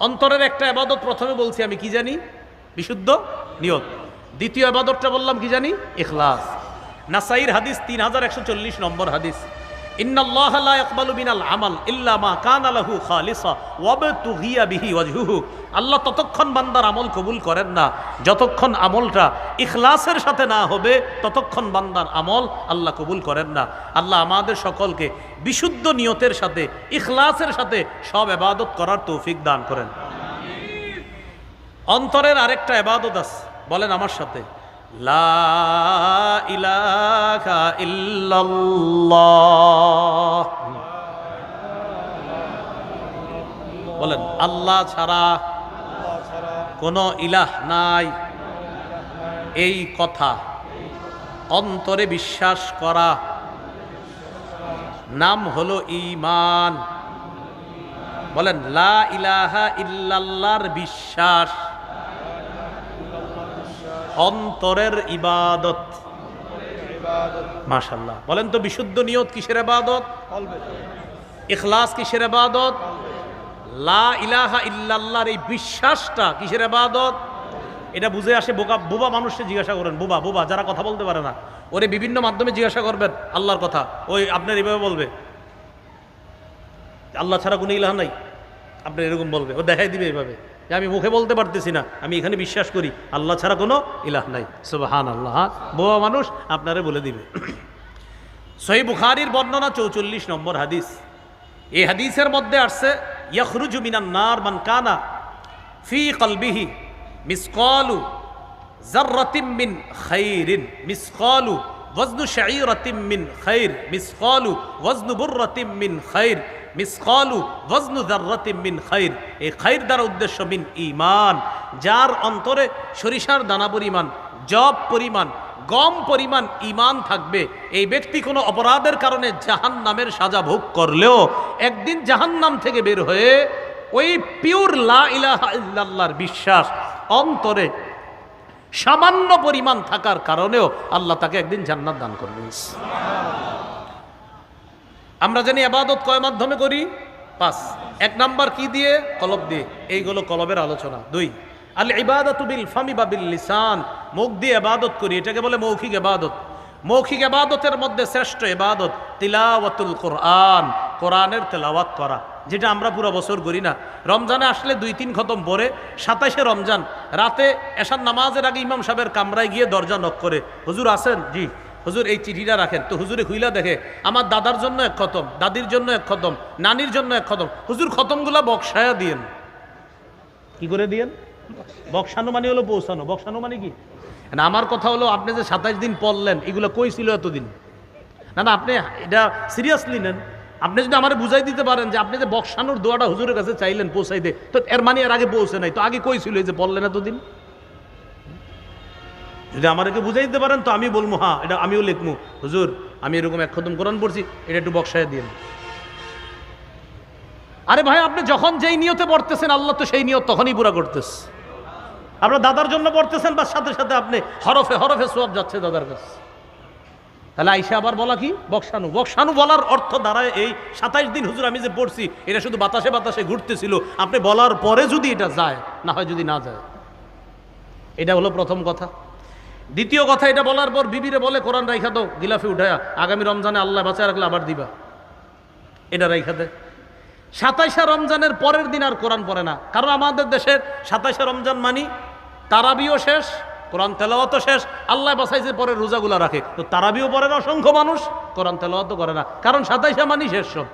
অন্তরের একটা ইবাদত প্রথমে বলছি আমি কি জানি? বিশুদ্ধ নিয়ত। দ্বিতীয় ইবাদতটা বললাম কি জানি? ইখলাস। নাসাইর হাদিস 3140 নম্বর হাদিস, ইন্নাল্লাহা লা ইয়াকবালু মিনাল আমাল ইল্লা মা কানা লাহু খালিসা ওয়াবতুগিয়া বিহি ওয়াজহুহু। আল্লাহ ততক্ষণ বান্দার আমল কবুল করেন না যতক্ষণ আমলটা ইখলাসের সাথে না হবে, ততক্ষণ বান্দার আমল আল্লাহ কবুল করেন না। আল্লাহ আমাদের সকলকে বিশুদ্ধ নিয়তের সাথে ইখলাসের সাথে সব ইবাদত করার তৌফিক দান করেন। অন্তরের আরেকটা ইবাদত আছে, বলেন আমার সাথে, লা ইলাহা ইল্লাল্লাহ। বলেন আল্লাহ ছাড়া কোনো ইলাহ নাই, এই কথা অন্তরে বিশ্বাস করা নাম হলো ঈমান। বলেন লা ইলাহা ইল্লাল্লাহর বিশ্বাস অন্তরের ইবাদত। মাশাআল্লাহ। বলেন তো বিশুদ্ধ নিয়ত কিসের ইবাদত? ইখলাস কিসের ইবাদত? লা ইলাহা ইল্লাল্লাহর এই বিশ্বাসটা কিসের ইবাদত? এটা বুঝে আসে বোবা মানুষকে জিজ্ঞাসা করেন, বোবা যারা কথা বলতে পারে না, ওরে বিভিন্ন মাধ্যমে জিজ্ঞাসা করবেন আল্লাহর কথা, ওই আপনার এইভাবে বলবে আল্লাহ ছাড়া কোনো ইলাহ নাই, আপনার এরকম বলবে, ও দেখাই দিবে এইভাবে যে আমি মুখে বলতে পারতেছি না, আমি এখানে বিশ্বাস করি আল্লাহ ছাড়া কোনো ইলাহ নাই। সুবহানাল্লাহ। বোবা মানুষ আপনারে বলে দিবে। সহিহ বুখারীর বর্ণনা 44 নম্বর হাদিস। এই হাদিসের মধ্যে আসছে ইয়াখরুজু মিনান নার মান কানা ফি কলবিহি মিসকালু যাররাতিন মিন খাইরিন মিসকালু ওয়াজনু শাঈরাতিন মিন খাইর মিসকালু ওয়াজনু বুররাতিন মিন খাইর মিসকালু ওয়াজনু যাররাতিন মিন খাইর। এই খাইর দ্বারা উদ্দেশ্য মিন ঈমান, যার অন্তরে সরিষার দানা পরিমাণ, জব পরিমাণ, গম পরিমাণ ঈমান থাকবে, এই ব্যক্তি কোনো অপরাধের কারণে জাহান্নামের সাজা ভোগ করলেও একদিন জাহান্নাম থেকে বের হয়ে ওই পিওর লা ইলাহা ইল্লাল্লাহর বিশ্বাস অন্তরে সামান্য পরিমাণ থাকার কারণেও আল্লাহ তাকে একদিন জান্নাত দান করবে। আমরা জানি ইবাদত কয় মাধ্যমে করি? 5। 1 নাম্বার কি দিয়ে? কলব দিয়ে। এইগুলো কলবের আলোচনা। 2 আল ইবাদাতু বিল ফামি বা বিল লিসান, মুখ দিয়ে ইবাদত করি, এটাকে বলে মৌখিক ইবাদত। মৌখিক ইবাদতের মধ্যে শ্রেষ্ঠ ইবাদত তিলাওয়াতুল কোরআন, কোরআনের তেলাওয়াত করা, যেটা আমরা পুরো বছর করি না। রমজানে আসলে 2-3 খতম পড়ে 27শে রমজান রাতে এশার নামাজের আগে ইমাম সাহেবের কামরায় গিয়ে দরজা নক করে, হুজুর আছেন? জি। হুজুর এই চিঠিটা রাখেন। তো হুজুরে খুইলা দেখে আমার দাদার জন্য 1 খতম, দাদির জন্য 1 খতম, নানির জন্য 1 খতম। হুজুর খতমগুলা বক্সায়া দিয়েন। কি করে দিয়েন? বক্সানো মানে হলো পৌঁছানো। বক্সানো মানে কি? না, আমার কথা হলো আপনি যে 27 দিন পড়লেন এগুলো কই ছিল এতদিন? না না, আপনি এটা সিরিয়াসলি নেন। আপনি যদি আমার বুঝাই দিতে পারেন যে আপনি যে বক্সানোর দোয়াটা হুজুরের কাছে চাইলেন পৌঁছাইতে, তো এর মানে এর আগে পৌঁছে নাই, তো আগে কই ছিল এই যে পড়লেন এতদিন? যদি আমাকে বুঝাই দিতে পারেন তো আমি বলবো হ্যাঁ, এটা আমিও লিখবো, হুজুর আমি এরকম 1 খতম কোরআন পড়ছি, এটা একটু বক্সায় দিন। আরে ভাই, আপনি যখন যেই নিয়তে পড়তেছেন আল্লাহ তো সেই নিয়ত তখনই পুরা করতেছে। আপনার দাদার জন্য পড়তেছেন, বা সাথে সাথে আপনি হরফে হরফে সওয়াব যাচ্ছে দাদার কাছে। তাহলে আইসা আবার বলা কি? বক্সানু। বক্সানু বলার অর্থ দাঁড়ায় এই 27 দিন হুজুর আমি যে পড়ছি এটা শুধু বাতাসে বাতাসে ঘুরতেছিল, আপনি বলার পরে যদি এটা যায়, না হয় যদি না যায়। এটা হলো প্রথম কথা। দ্বিতীয় কথা, এটা বলার পর বিবিরে বলে কোরআন রাইখা দাও গিলাফে উঠায়া, আগামী রমজানে আল্লাহ বাঁচায় রাখলে আবার দিবা, এটা রাইখা দে। 27শে রমজানের পরের দিন আর কোরআন পড়ে না, কারণ আমাদের দেশের 27শে রমজান মানি তারাবিও শেষ, কোরআন তেলাওয়াতও শেষ, আল্লাহ বাঁচাইছে পরে রোজাগুলা রাখে, তো তারাবিও পড়ে না অসংখ্য মানুষ, কোরআন তেলাওয়াতও করে না, কারণ 27শে মানি শেষ সব।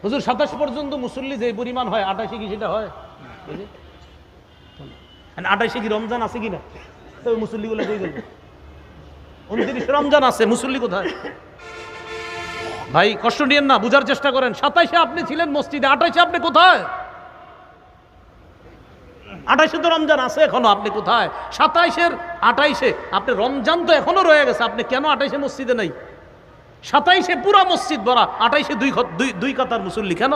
হুজুর 27 পর্যন্ত মুসল্লি যে পরিমাণ হয়, 28 কি সেটা হয়? 28 কি রমজান আছে কিনা? তো মুসল্লিগুলো কই গেল? 29 রমজান আছে, মুসল্লি কোথায়? ভাই কষ্ট নিয়েন না, বুঝার চেষ্টা করেন। 27শে আপনি ছিলেন মসজিদে, 28শে আপনি কোথায়? 28শে তো রমজান আছে এখনো, আপনি কোথায়? 27শে আপনি রমজান তো এখনো রয়ে গেছে, আপনি কেন 28শে মসজিদে নাই? 27শে পুরা মসজিদ ভরা, 28শে দুই কাতার মুসল্লি কেন?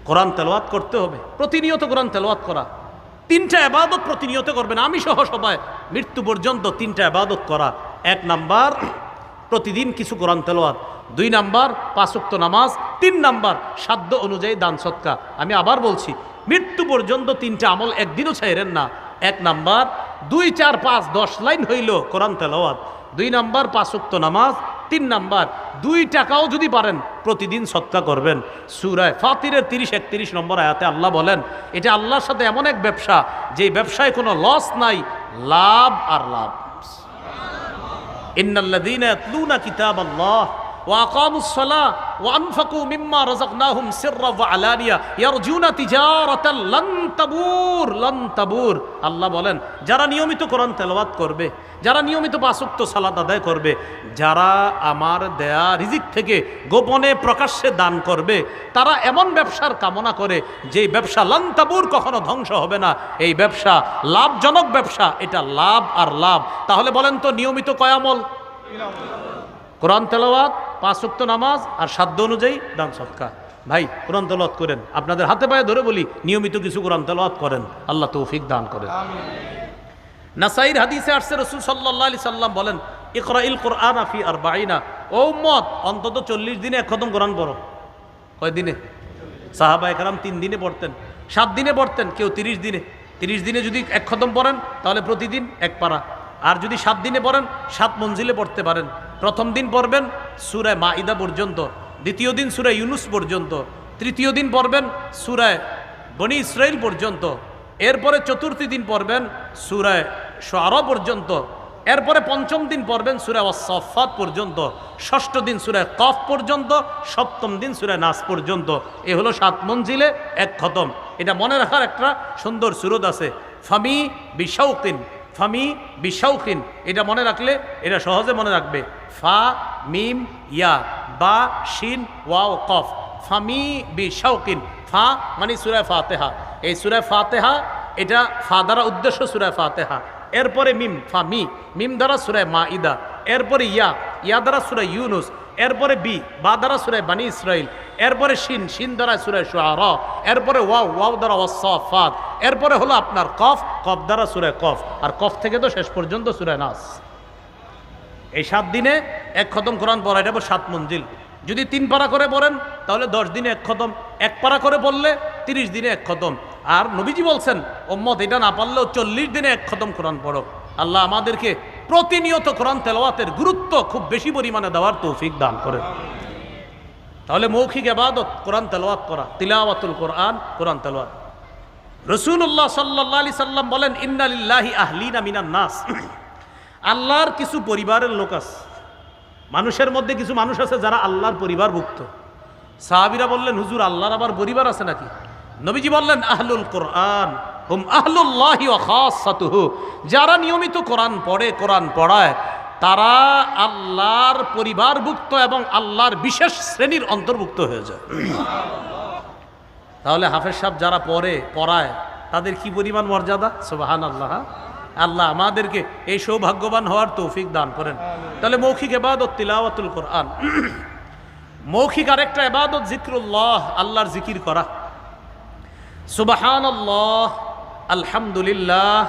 কোরআন তেলাওয়াত করতে হবে, প্রতিনিয়ত কোরআন তেলাওয়াত করা। 3টা ইবাদত প্রতিনিয়ত করবেন, আমি সহ সবাই মৃত্যু পর্যন্ত 3টা ইবাদত করা। 1 নাম্বার প্রতিদিন কিছু কোরআন তেলাওয়াত, 2 নাম্বার 5 ওয়াক্ত নামাজ, 3 নাম্বার সাধ্য অনুযায়ী দান সদকা। আমি আবার বলছি, মৃত্যু পর্যন্ত 3টা আমল একদিনও ছাইরেন না। 1 নাম্বার 2, 4, 5, 10 লাইন হইল কোরআন তেলাওয়াত, 2 নাম্বার 5 ওয়াক্ত নামাজ, 3 নাম্বার 2 টাকাও যদি পারেন প্রতিদিন সদকা করবেন। সূরা ফাতিরের 30-31 নম্বর আয়াতে আল্লাহ বলেন, এটা আল্লাহর সাথে এমন এক ব্যবসা যে ব্যবসায় কোনো লস নাই, লাভ আর লাভ। ইন্নাল্লাযীনা ইয়াতলুনা কিতাবাল্লাহ ওয়া আকামুস সালাহ ওয়া আনফাকু মিম্মা রাযাকনাহুম সিররা ওয়া আলানিয়া ইয়ারজুনা তিজারাতান লান তাবুর। আল্লাহ বলেন, যারা নিয়মিত কোরআন তেলাওয়াত করবে, যারা নিয়মিত 5 ওয়াক্ত সালাত আদায় করবে, যারা আমার দেয়া রিজিক থেকে গোপনে প্রকাশ্যে দান করবে, তারা এমন ব্যবসার কামনা করে যে ব্যবসা লান তাবুর, কখনো ধ্বংস হবে না। এই ব্যবসা লাভজনক ব্যবসা, এটা লাভ আর লাভ। তাহলে বলেন তো নিয়মিত কয় আমল? কোরআন তেলাওয়াত, 5 ওয়াক্ত নামাজ আর সাধ্য অনুযায়ী দান সদকা। ভাই কোরআন তেলাওয়াত করেন, আপনাদের হাতে পায়ে ধরে বলি নিয়মিত কিছু কোরআন তেলাওয়াত করেন, আল্লাহ তৌফিক দান করেন। নাসাইর হাদিসে আসছে রাসূল সাল্লাল্লাহু আলাইহি সাল্লাম বলেন, ইকরাইল কোরআন ফি 40, ও উম্মত অন্তত 40 দিনে 1 খতম কোরআন পড়ো। কয় দিনে? সাহাবায়ে কেরাম 3 দিনে পড়তেন, 7 দিনে পড়তেন, কেউ 30 দিনে। 30 দিনে যদি 1 খতম পড়েন তাহলে প্রতিদিন 1 পারা, আর যদি 7 দিনে পড়েন 7 মঞ্জিলে পড়তে পারেন। প্রথম দিন পড়বেন সূরা মাইদা পর্যন্ত, দ্বিতীয় দিন সূরা ইউনুস পর্যন্ত, তৃতীয় দিন পড়বেন সূরা বনি ইসরাইল পর্যন্ত, এরপরে চতুর্থ দিন পড়বেন সূরা শুআরা পর্যন্ত, এরপরে পঞ্চম দিন পড়বেন সূরা ওয়াস-সাফফাত পর্যন্ত, ষষ্ঠ দিন সূরা কফ পর্যন্ত, সপ্তম দিন সূরা নাস পর্যন্ত। এ হলো 7 মঞ্জিলে 1 খতম। এটা মনে রাখার একটা সুন্দর সুরত আছে, ফামি বিশাউকিন, ফামি বিশাউকিন। এটা মনে রাখলে এটা সহজে মনে রাখবে। ফা মিম ইয়া বা শিন ওয়াও কফ, ফামি বিশাউকিন। ফা মানে সূরা ফাতিহা, এই সূরা ফাতিহা এটা ফা দ্বারা উদ্দেশ্য সূরা ফাতিহা, এরপরে মিম, ফামি, মিম দ্বারা সূরা মাইদা, এরপরে ইয়া দ্বারা সূরা ইউনুস, এরপরে বা দ্বারা সূরা বনি ইসরাইল, এরপরে শিন দ্বারা সূরা শুআরা, এরপরে ওয়াও দ্বারা ওয়াস-সাফফাত, এরপরে হলো আপনার কফ দ্বারা সূরা কফ, আর কফ থেকে তো শেষ পর্যন্ত সূরা নাস। এই 7 দিনে 1 খতম কোরআন পড়া, এটা 7 মঞ্জিল। যদি 3 পারা করে পড়েন তাহলে 10 দিনে 1 খতম, 1 পারা করে পড়লে 30 দিনে 1 খতম। আর নবীজি বলছেন, উম্মত এটা না পারলেও 40 দিনে 1 খতম কোরআন পড়ো। আল্লাহ আমাদেরকে প্রতিনিয়ত কোরআন তেলাওয়াতের গুরুত্ব খুব বেশি পরিমাণে দেওয়ার তৌফিক দান করেন। তাহলে মৌখিক ইবাদত কোরআন তেলাওয়াত করা, তিলাওয়াতুল কোরআন, কোরআন তেলাওয়াত। রাসূলুল্লাহ সাল্লাল্লাহু আলাইহি সাল্লাম বলেন, ইন্না লিল্লাহি আহলিনা মিনান নাস, আল্লাহর কিছু পরিবারের লোক আছে, মানুষের মধ্যে কিছু মানুষ আছে যারা আল্লাহর পরিবারভুক্ত। সাহাবীরা বললেন, হুজুর আল্লাহর আবার পরিবার আছে নাকি? নবীজি বললেন, আহলুল কোরআন হুম আহলুল্লাহি ওয়া খাসাতুহু, যারা নিয়মিত কোরআন পড়ে, কোরআন পড়ায়, তারা আল্লাহর পরিবারভুক্ত এবং আল্লাহর বিশেষ শ্রেণীর অন্তর্ভুক্ত হয়ে যায়। তাহলে হাফেজ সাহেব যারা পড়ায় তাদের কি পরিমাণ মর্যাদা! সুবহানাল্লাহ। আল্লাহ আমাদেরকে এই সৌভাগ্যবান হওয়ার তৌফিক দান করেন। তাহলে মৌখিক ইবাদত তিলাওয়াতুল কোরআন। মৌখিক আরেকটা ইবাদত জিক্রুল্লাহ, আল্লাহর জিকির করা। সুবহানাল্লাহ, আলহামদুলিল্লাহ,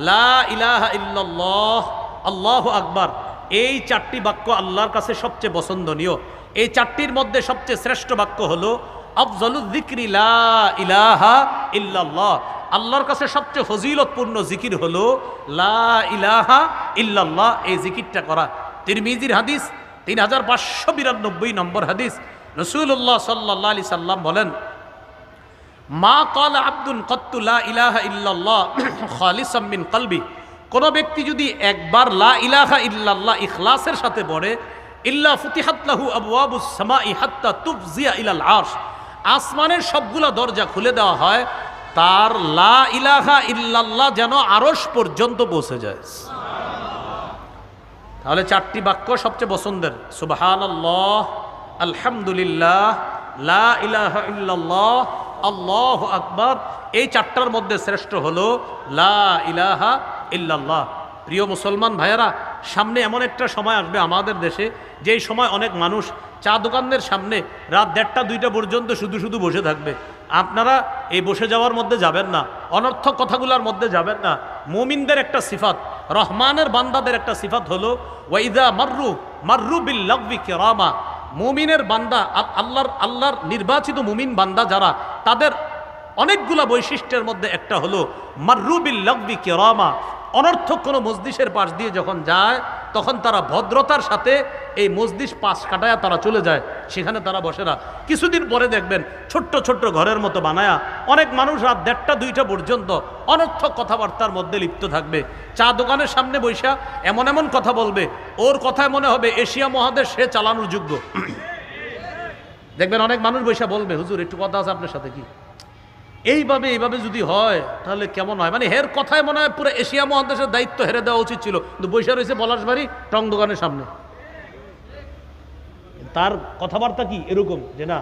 লা ইলাহা ইল্লাল্লাহ, আল্লাহু আকবার। এই চারটি বাক্য আল্লাহর কাছে সবচেয়ে পছন্দনীয়। এই চারটির মধ্যে সবচেয়ে শ্রেষ্ঠ বাক্য হলো আফজালুয যিকরি লা ইলাহা ইল্লাল্লাহ। আল্লাহর কাছে সবচেয়ে ফজিলতপূর্ণ জিকির হলো লা ইলাহা ইল্লাল্লাহ। এই জিকিরটা করা। তিরমিজির হাদিস 3592 নম্বর হাদিস। রাসূলুল্লাহ সাল্লাল্লাহু আলাইহি সাল্লাম বলেন, মা ক্বালা আবদুন ক্বাত্তু লা ইলাহা ইল্লাল্লাহ খালিসাম মিন কলবি, কোন ব্যক্তি যদি একবার লা ইলাহা ইল্লাল্লাহ ইখলাসের সাথে পড়ে, ইল্লা ফুতিহাত লাহু আবওয়াবুস সামাই হাত্তা তুফজিয়া ইলাল আরশ, আসমানের সবগুলো দরজা খুলে দেওয়া হয়, তার লা ইলাহা ইল্লাল্লাহ যেন আরশ পর্যন্ত পৌঁছে যায়। তাহলে চারটি বাক্য সবচেয়ে পছন্দের, সুবহানাল্লাহ, আলহামদুলিল্লাহ, লা ইলাহা ইল্লাল্লাহ, আল্লাহু আকবার। এই চারটার মধ্যে শ্রেষ্ঠ হলো লা ইলাহা ইল্লাল্লাহ। প্রিয় মুসলমান ভাইয়েরা, সামনে এমন একটা সময় আসবে আমাদের দেশে, যেই সময় অনেক মানুষ চা দোকানের সামনে রাত 1টা-2টা পর্যন্ত শুধু শুধু বসে থাকবে। আপনারা এই বসে যাওয়ার মধ্যে যাবেন না, অনর্থক কথাগুলোর মধ্যে যাবেন না। মুমিনদের একটা সিফাত, রহমানের বান্দাদের একটা সিফাত হলো ওয়াইদা মাররু বিল লাগবি কিরামা। মুমিনের বান্দা, আল্লাহর নির্বাচিত মুমিন বান্দা যারা, তাদের অনেকগুলা বৈশিষ্ট্যের মধ্যে একটা হলো মাররু বিল লাগবি কিরামা। অনর্থক কোনো মজলিসের পাশ দিয়ে যখন যায়, তখন তারা ভদ্রতার সাথে এই মজলিস পাশ কাটায়া তারা চলে যায়, সেখানে তারা বসে না। কিছুদিন পরে দেখবেন ছোট্ট ছোট্ট ঘরের মতো বানায়া অনেক মানুষ রাত 1টা-2টা পর্যন্ত অনর্থক কথাবার্তার মধ্যে লিপ্ত থাকবে। চা দোকানের সামনে বৈশা এমন এমন কথা বলবে, ওর কথায় মনে হবে এশিয়া মহাদেশ সে চালানোর যোগ্য। দেখবেন অনেক মানুষ বৈশা বলবে, হুজুর একটু কথা আছে আপনার সাথে। কি এইভাবে যদি হয় তাহলে কেমন হয়? মানে হের কথায় মনে হয় পুরো এশিয়া মহাদেশের দায়িত্ব হেরে দেওয়া উচিত ছিল, কিন্তু বৈশা রয়েছে পলাশবাড়ি টং দোকানের সামনে। তার কথাবার্তা কি এরকম যে না।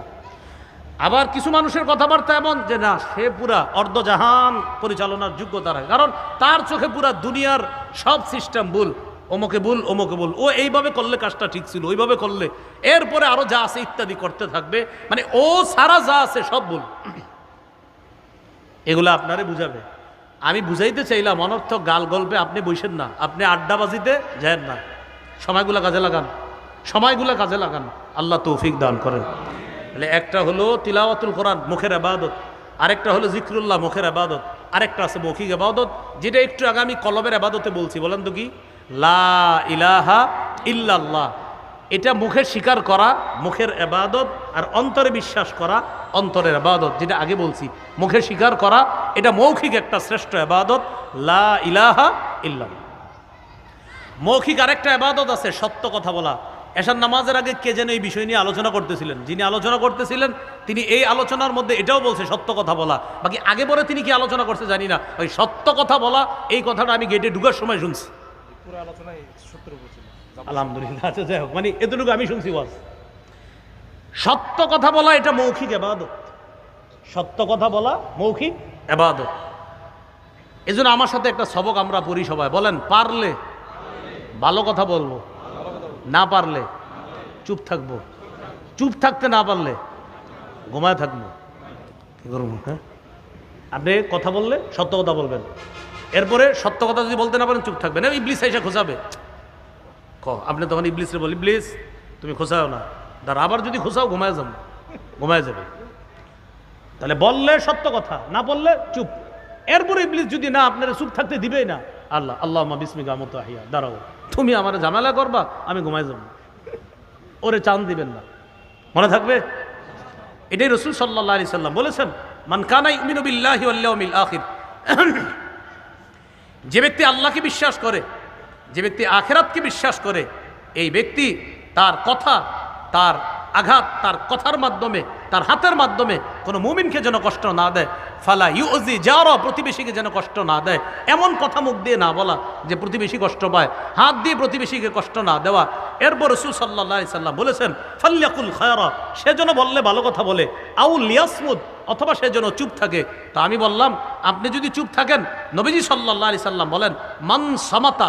আবার কিছু মানুষের কথাবার্তা এমন যে না, সে পুরা অর্ধজাহান পরিচালনার যোগ্যতা রাখে, কারণ তার চোখে পুরা দুনিয়ার সব সিস্টেম ভুল। অমুকে ভুল, ও এইভাবে করলে কাজটা ঠিক ছিল, ওইভাবে করলে এরপরে আরো যা আছে ইত্যাদি করতে থাকবে, মানে ও সারা যা আছে সব ভুল। এগুলো আপনারে বুঝাবে। আমি বুঝাইতে চাইলাম, অনর্থক গাল গল্পে আপনি বসেন না, আপনি আড্ডাবাজিতে যান না, সময়গুলো কাজে লাগান। আল্লাহ তৌফিক দান করেন। তাহলে একটা হলো তিলাওয়াতুল কোরআন, মুখের ইবাদত, আরেকটা হলো জিক্রুল্লাহ, মুখের ইবাদত, আরেকটা আছে মৌখিক ইবাদত, যেটা একটু আগে আমি কলবের ইবাদতে বলছি। বলেন তো কি? লা ইলাহা ইল্লাল্লাহ। এটা মুখের স্বীকার করা, মুখের ইবাদত, আর অন্তরে বিশ্বাস করা, অন্তরের ইবাদত। যেটা আগে বলছি, মুখে স্বীকার করা, এটা মৌখিক একটা শ্রেষ্ঠ ইবাদত, লা ইলাহা ইল্লাল্লাহ। মৌখিক আরেকটা ইবাদত আছে সত্য কথা বলা। এশার নামাজের আগে কে যেন এই বিষয় নিয়ে আলোচনা করতেছিলেন, যিনি আলোচনা করতেছিলেন তিনি এই আলোচনার মধ্যে এটাও বলছে সত্য কথা বলা। বাকি আগে পরে তিনি কি আলোচনা করতে জানি না, ওই সত্য কথা বলা এই কথাটা আমি গেটে ঢুকার সময় শুনছি। আলহামদুলিল্লাহ, আচ্ছা যাই হোক, মানে এতটুকু আমি শুনছি। ওয়াজ সত্য কথা বলা এটা মৌখিক ইবাদত, সত্য কথা বলা মৌখিক ইবাদত। এজন্য আমার সাথে একটা সবক আমরা পড়ি সবাই, বলেন পারলে ভালো কথা বলবো, না পারলে চুপ থাকবো, চুপ থাকতে না পারলে ঘুমায় থাকবো। কি করবো? হ্যাঁ, আপনি কথা বললে সত্য কথা বলবেন, এরপরে সত্য কথা যদি বলতে না পারেন চুপ থাকবেন। ইবলিস এসে খোঁচাবে, আপনি তখন ইবলিসরে বলি, ইবলিস তুমি খোঁচাও না, দাঁড়া, আবার যদি খোঁচাও ঘুমায় যাবে। তাহলে বললে সত্য কথা, না বললে চুপ। এরপরে ইবলিস যদি না আপনারা চুপ থাকতে দিবেই না, আল্লাহ আল্লাহুম্মা বিসমিকা মুতাহিয়া, দাঁড়াও, তুমি আমার ঝামেলা করবা, আমি ঘুমাই যাব, ওরে চান দিবেন না, মনে থাকবে? এটাই রাসূল সাল্লাল্লাহু আলাইহি সাল্লাম বলেছেন, মান কানা ইউমিনু বিল্লাহি ওয়াল ইয়াউমিল আখির, যে ব্যক্তি আল্লাহকে বিশ্বাস করে, যে ব্যক্তি আখিরাতকে বিশ্বাস করে, এই ব্যক্তি তার কথা, তার আঘাত, তার কথার মাধ্যমে, তার হাতের মাধ্যমে কোনো মুমিনকে যেন কষ্ট না দেয়। ফালা ইউজি জারা, প্রতিবেশীকে যেন কষ্ট না দেয়, এমন কথা মুখ দিয়ে না বলা যে প্রতিবেশী কষ্ট পায়, হাত দিয়ে প্রতিবেশীকে কষ্ট না দেওয়া। এরপর রাসূল সাল্লাল্লাহু আলাইহি সাল্লাম বলেছেন, ফালইয়াকুল খায়রা, সে যেন বললে ভালো কথা বলে, আউ লিয়াসমুদ, অথবা সে যেন চুপ থাকে। তো আমি বললাম, আপনি যদি চুপ থাকেন, নবীজি সাল্লাল্লাহু আলাইহি সাল্লাম বলেন, মান সামাতা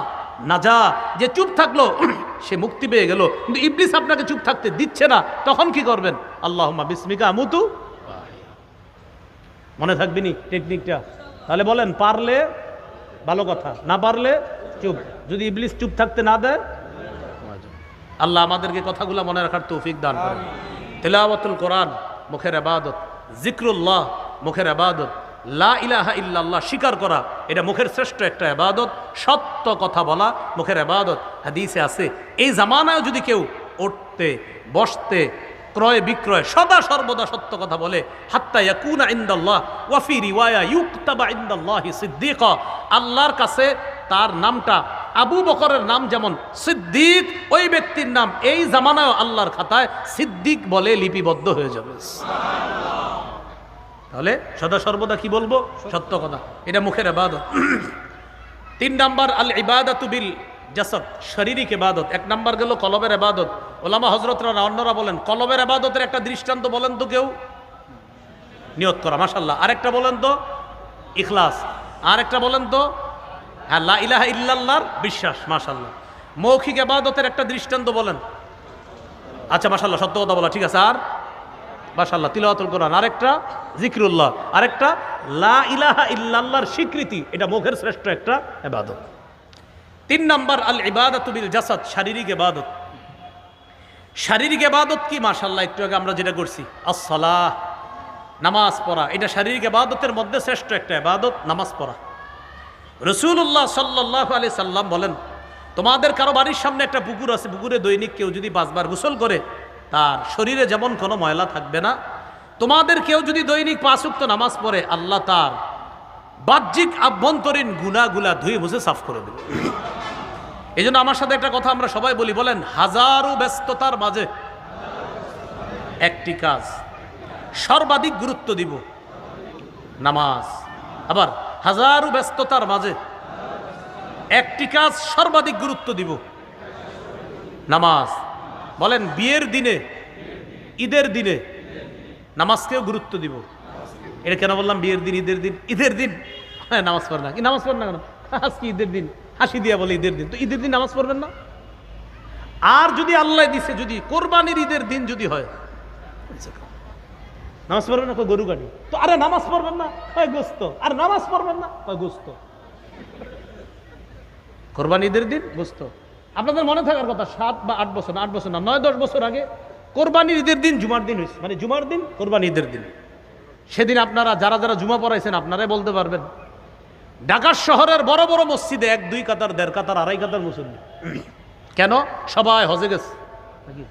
নাজা, যে চুপ থাকলো সে মুক্তি পেয়ে গেল। কিন্তু ইবলিস আপনাকে চুপ থাকতে দিচ্ছে না, তখন কি করবেন? আল্লাহুম্মা বিসমিকা আমুতু, মনে থাকবে নি টেকনিকটা? তাহলে বলেন, পারলে ভালো কথা, না পারলে চুপ। যদি ইবলিস চুপ থাকতে না দেয়, আল্লাহ আমাদেরকে কথাগুলো মনে রাখার তৌফিক দান করেন। তিলাওয়াতুল কোরআন মুখের ইবাদত, জিক্রুল্লাহ মুখের ইবাদত, লা ইলাহা ইল্লাল্লাহ স্বীকার করা, এটা মুখের শ্রেষ্ঠ একটা ইবাদত। সত্য কথা বলা মুখের ইবাদত। হাদিসে আছে, এই জামানায় যদি কেউ উঠতে বসতে ক্রয় বিক্রয় সদা সর্বদা সত্য কথা বলে, হাত্তা ইয়াকুনা ইনদাল্লাহ ওয়া ফি রিওয়ায়া ইউকতাবা ইনদাল্লাহি সিদ্দিকা, আল্লাহর কাছে তার নামটা, আবু বকরের নাম যেমন সিদ্দিক, ওই ব্যক্তির নাম এই জামানায় আল্লাহর খাতায় সিদ্দিক বলে লিপিবদ্ধ হয়ে যাবে। তাহলে সদা সর্বদা কি বলবো? সত্য কথা, এটা মুখের ইবাদত। 3 নাম্বার আল ইবাদাতু বিল জাসাদ, শারীরিক ইবাদত। 1 নাম্বার গেল কলবের ইবাদত। ওলামা হযরতরা অন্যরা বলেন, কলবের ইবাদতের একটা দৃষ্টান্ত বলেন তো কেউ? নিয়ত করা, মাশাআল্লাহ। আরেকটা বলেন তো? ইখলাস। আরেকটা বলেন তো? হ্যাঁ, লা ইলাহা ইল্লাল্লাহর বিশ্বাস, মাশাআল্লাহ। মৌখিক ইবাদতের একটা দৃষ্টান্ত বলেন। আচ্ছা, মাশাআল্লাহ, সত্য কথা বলা, ঠিক আছে। আর মাশাআল্লাহ তিলাওয়াতুল কোরআন, আরেকটা জিক্রুল্লাহ, আরেকটা লা ইলাহা ইল্লাল্লাহর স্বীকৃতি, এটা মুখের শ্রেষ্ঠ একটা ইবাদত। 3 নাম্বার আল ইবাদাতু বিল জাসাদ, শারীরিক ইবাদত। শারীরিক ইবাদত কি? মাশাআল্লাহ, একটু আগে আমরা যেটা করছি, আসসালাহ, নামাজ পড়া, এটা শারীরিক ইবাদতের মধ্যে শ্রেষ্ঠ একটা ইবাদত, নামাজ পড়া। রাসূলুল্লাহ সাল্লাল্লাহু আলাইহি সাল্লাম বলেন, তোমাদের কারো বাড়ির সামনে একটা পুকুর আছে, পুকুরে দৈনিক কেউ যদি 5 বার গোসল করে, তার শরীরে যেমন কোনো ময়লা থাকবে না। তোমাদের কেউ যদি দৈনিক 5 ওয়াক্ত নামাজ পড়ে, আল্লাহ তার বাহ্যিক আভ্যন্তরীণ গুনাহগুলা ধুয়ে মুছে সাফ করে দেবে। এই জন্য আমার সাথে একটা কথা আমরা সবাই বলি, বলেন, হাজারো ব্যস্ততার মাঝে একটি কাজ সর্বাধিক গুরুত্ব দিব, নামাজ। আবার হাজারো ব্যস্ততার মাঝে একটি কাজ সর্বাধিক গুরুত্ব দিব, নামাজ। বলেন, বিয়ের দিনে, ঈদের দিনে নামাজকেও গুরুত্ব দিব। এটা কেন বললাম? বিয়ের দিন, ঈদের দিন, ঈদের দিন হ্যাঁ নামাজ পড়ে না, কি নামাজ পড়ে না কেন? আজকে ঈদের দিন, হাসি দিয়া বলে ঈদের দিন, তো ঈদের দিন নামাজ পড়বেন না? আর যদি আল্লাহ দিছে, যদি কোরবানির ঈদের দিন যদি হয়, নামাজ পড়বেন না? গরু গাড়ি তো, আরে নামাজ পড়বেন না? গোস্ত। আর নামাজ পড়বেন না? গোস্ত। কোরবানি ঈদের দিন গোস্ত। আপনাদের মনে থাকার কথা, 7 বা 8 বছর, 8 বছর না, 9-10 বছর আগে কোরবানির ঈদের দিন জুমার দিন হয়েছে, মানে জুমার দিন কোরবানি ঈদের দিন। সেদিন আপনারা যারা যারা জুমা পড়াইছেন, আপনারাই বলতে পারবেন, ঢাকা শহরের বড় বড় মসজিদে 1-2 কাতার, 1.5 কাতার, 2.5 কাতার মুসল্লি। কেন? সবাই হজে গেছে নাকি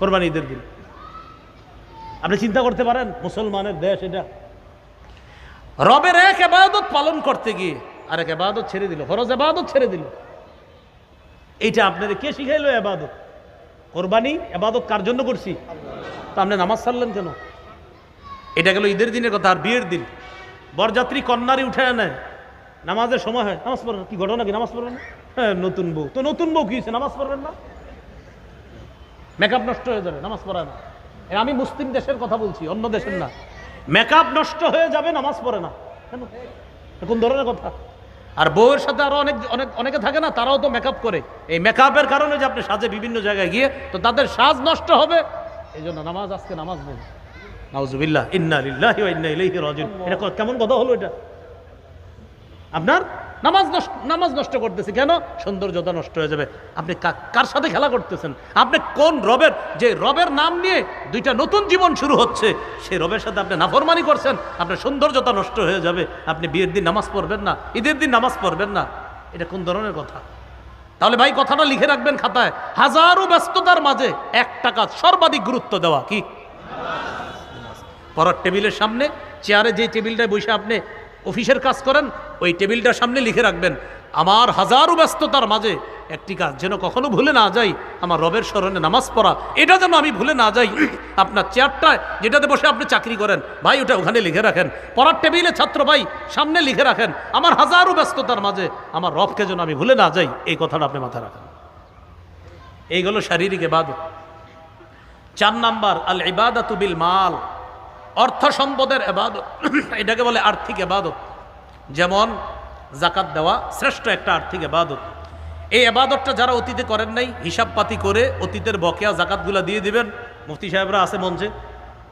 কোরবানি ঈদের দিন। আপনি চিন্তা করতে পারেন, মুসলমানের দেশ এটা, রবের এক ইবাদত পালন করতে গিয়ে আরেক ইবাদত ছেড়ে দিল, ফরজ ইবাদত ছেড়ে দিল। এইটা আপনাদের কে শিখাইলো? ইবাদত। কোরবানি ইবাদত কার জন্য করছি? তো আপনি নামাজ ছাড়লেন কেন? এটা গেল ঈদের দিনের কথা। আর বিয়ের দিন বরযাত্রী কন্যারই উঠায় নেয়, নামাজের সময় হয়, নামাজ পড়বেন কি? ঘটনা কি? নামাজ পড়বেন না? হ্যাঁ, নতুন বউ তো, নতুন বউ কি হয়েছে? নামাজ পড়বেন না? মেকআপ নষ্ট হয়ে যাবে, নামাজ পড়ে না। আমি মুসলিম দেশের কথা বলছি, অন্য দেশের না। মেকআপ নষ্ট হয়ে যাবে, নামাজ পড়ে না কেন? কোন ধরনের কথা? আর বউয়ের সাথে আরো অনেকে থাকে না, তারাও তো মেকআপ করে। এই মেকআপের কারণে যে আপনি সাজে বিভিন্ন জায়গায় গিয়ে, তো তাদের সাজ নষ্ট হবে, এই জন্য নামাজ, আজকে নামাজ নেই। নাউজুবিল্লাহ, ইন্না লিল্লাহি ওয়া ইন্না ইলাইহি রাজিউন। এটা কেমন কথা হলো? এটা আপনার নামাজ নষ্ট করতেছি কেন? সৌন্দর্যতা নষ্ট হয়ে যাবে। আপনি কার সাথে খেলা করতেছেন? আপনি কোন রবের, যে রবের নাম নিয়ে দুইটা নতুন জীবন শুরু হচ্ছে, সেই রবের সাথে আপনি নাফরমানি করছেন, আপনার সৌন্দর্যতা নষ্ট হয়ে যাবে। আপনি বিয়ের দিন নামাজ পড়বেন না, ঈদের দিন নামাজ পড়বেন না, এটা কোন ধরনের কথা? তাহলে ভাই কথাটা লিখে রাখবেন খাতায়, হাজারো ব্যস্ততার মাঝে একটা কাজ সর্বাধিক গুরুত্ব দেওয়া, কি? পড়ার টেবিলের সামনে, চেয়ারে যে টেবিলটায় বসে আপনি অফিসের কাজ করেন, ওই টেবিলটার সামনে লিখে রাখবেন, আমার হাজারো ব্যস্ততার মাঝে একটি কাজ যেন কখনো ভুলে না যাই, আমার রবের স্মরণে নামাজ পড়া, এটা যেন আমি ভুলে না যাই। আপনার চেয়ারটায় যেটাতে বসে আপনি চাকরি করেন ভাই, ওটা ওখানে লিখে রাখেন। পড়ার টেবিলে ছাত্র ভাই সামনে লিখে রাখেন, আমার হাজারো ব্যস্ততার মাঝে আমার রবকে যেন আমি ভুলে না যাই, এই কথাটা আপনি মাথায় রাখেন। এইগুলো শারীরিক ইবাদত। 4 নাম্বার আল ইবাদাতু বিল মাল, অর্থ সম্পদের ইবাদত, এটাকে বলে আর্থিক ইবাদত। যেমন যাকাত দেওয়া শ্রেষ্ঠ একটা আর্থিক ইবাদত। এই ইবাদতটা যারা অতীতে করেন নাই, হিসাব পাতি করে অতীতের বকেয়া যাকাতগুলো দিয়ে দিবেন। মুফতি সাহেবরা আছে মঞ্চে,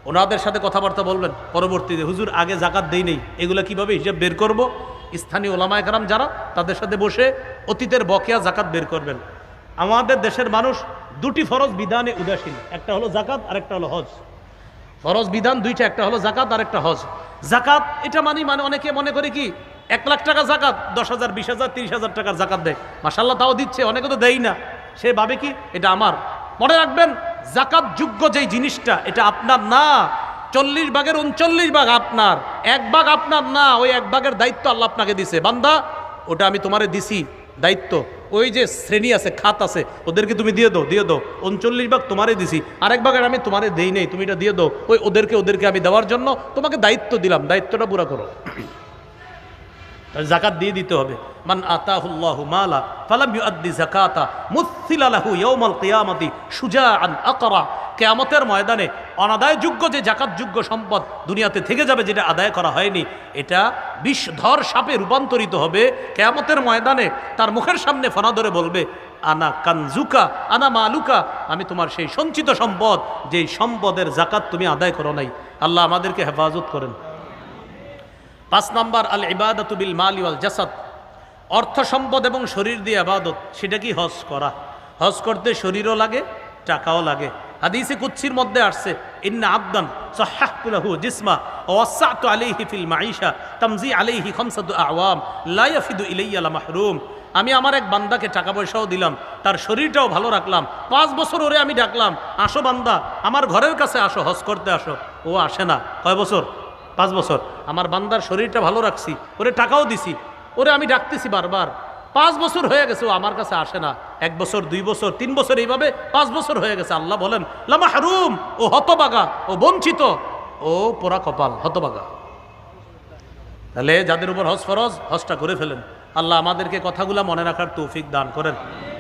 ওনাদের সাথে কথাবার্তা বলবেন পরবর্তীতে, হুজুর আগে যাকাত দেই নেই, এগুলো কিভাবে হিসাব বের করব? স্থানীয় ওলামায়ে কেরাম যারা, তাদের সাথে বসে অতীতের বকেয়া যাকাত বের করবেন। আমাদের দেশের মানুষ দুটি ফরজ বিধানে উদাসীন, একটা হলো যাকাত আর একটা হলো হজ। ফরজ বিধান দুইটা, একটা হলো যাকাত আর একটা হজ। যাকাত এটা মানে অনেকে মনে করে কি 1 লাখ টাকা যাকাত, 10,000, 20,000, 30,000 টাকার যাকাত দেয়, মাশাআল্লাহ তাও দিচ্ছে, অনেকে তো দেয় না, সে ভাবে কি এটা আমার। মনে রাখবেন, যাকাত যোগ্য যেই জিনিসটা এটা আপনার না, 40 ভাগের 39 ভাগ আপনার, 1 ভাগ আপনার না, ওই 1 ভাগের দায়িত্ব আল্লাহ আপনাকে দিছে, বান্দা ওটা আমি তোমারে দিছি দায়িত্ব। ওই যে শ্রেণী আছে, খাত আছে, ওদেরকে তুমি দিয়ে দাও, 39 ভাগ তোমারে দিছি, আরেক ভাগের আমি তোমারে দেই নেই, তুমি এটা দিয়ে দাও, ওদেরকে আমি দেওয়ার জন্য তোমাকে দায়িত্ব দিলাম, দায়িত্বটা পুরা করো। যাকাত দিয়ে দিতে হবে। মান আতাহুল্লাহু মালা ফালাম ইউআদ্দি যাকাতা মুসিলা লাহু ইয়াউমাল কিয়ামাতি শুজাআন আকরা, কিয়ামতের ময়দানে অনাদায়যোগ্য যে যাকাতযোগ্য সম্পদ দুনিয়াতে থেকে যাবে, যেটা আদায় করা হয়নি, এটা বিষধর সাপে রূপান্তরিত হবে। কিয়ামতের ময়দানে তার মুখের সামনে ফনা ধরে বলবে, আনা কানজুকা আনা মালুকা, আমি তোমার সেই সঞ্চিত সম্পদ, যেই সম্পদের যাকাত তুমি আদায় করো নাই। আল্লাহ আমাদেরকে হেফাজত করেন। 5 নাম্বার আল ইবাদাতু বিল মালি ওয়াল জাসাদ, অর্থ সম্পদ এবং শরীর দিয়ে ইবাদত। সেটা কি? হজ করা। হজ করতে শরীরও লাগে, টাকাও লাগে। হাদিসে কুদসির মধ্যে আসছে, ইন্না আবদান সাহহাহতু লাহু জিসমা ওয়া ওয়াসআতু আলাইহি ফিল মাঈশা তামজি আলাইহি খামসাতু আওয়াম লা ইয়াফিদু ইলাইয়া লা মাহরুম। আমি আমার এক বান্দাকে টাকা পয়সাও দিলাম, তার শরীরটাও ভালো রাখলাম, 5 বছর ওরে আমি ডাকলাম, আসো বান্দা আমার ঘরের কাছে আসো, হজ করতে আসো, ও আসে না। কয় বছর? 5 বছর। আমার বান্দার শরীরটা ভালো রাখছি, ওরে টাকাও দিছি, ওরে আমি ডাকতেছি বারবার, 5 বছর হয়ে গেছে, ও আমার কাছে আসে না। 1 বছর, 2 বছর, 3 বছর, এইভাবে 5 বছর হয়ে গেছে। আল্লাহ বলেন লা মাহরুম, ও হতবাগা, ও বঞ্চিত, ও পোড়া কপাল, হতবাগা। তাহলে যাদের উপর হজ ফরজ, হজটা করে ফেলেন। আল্লাহ আমাদেরকে কথাগুলো মনে রাখার তৌফিক দান করেন।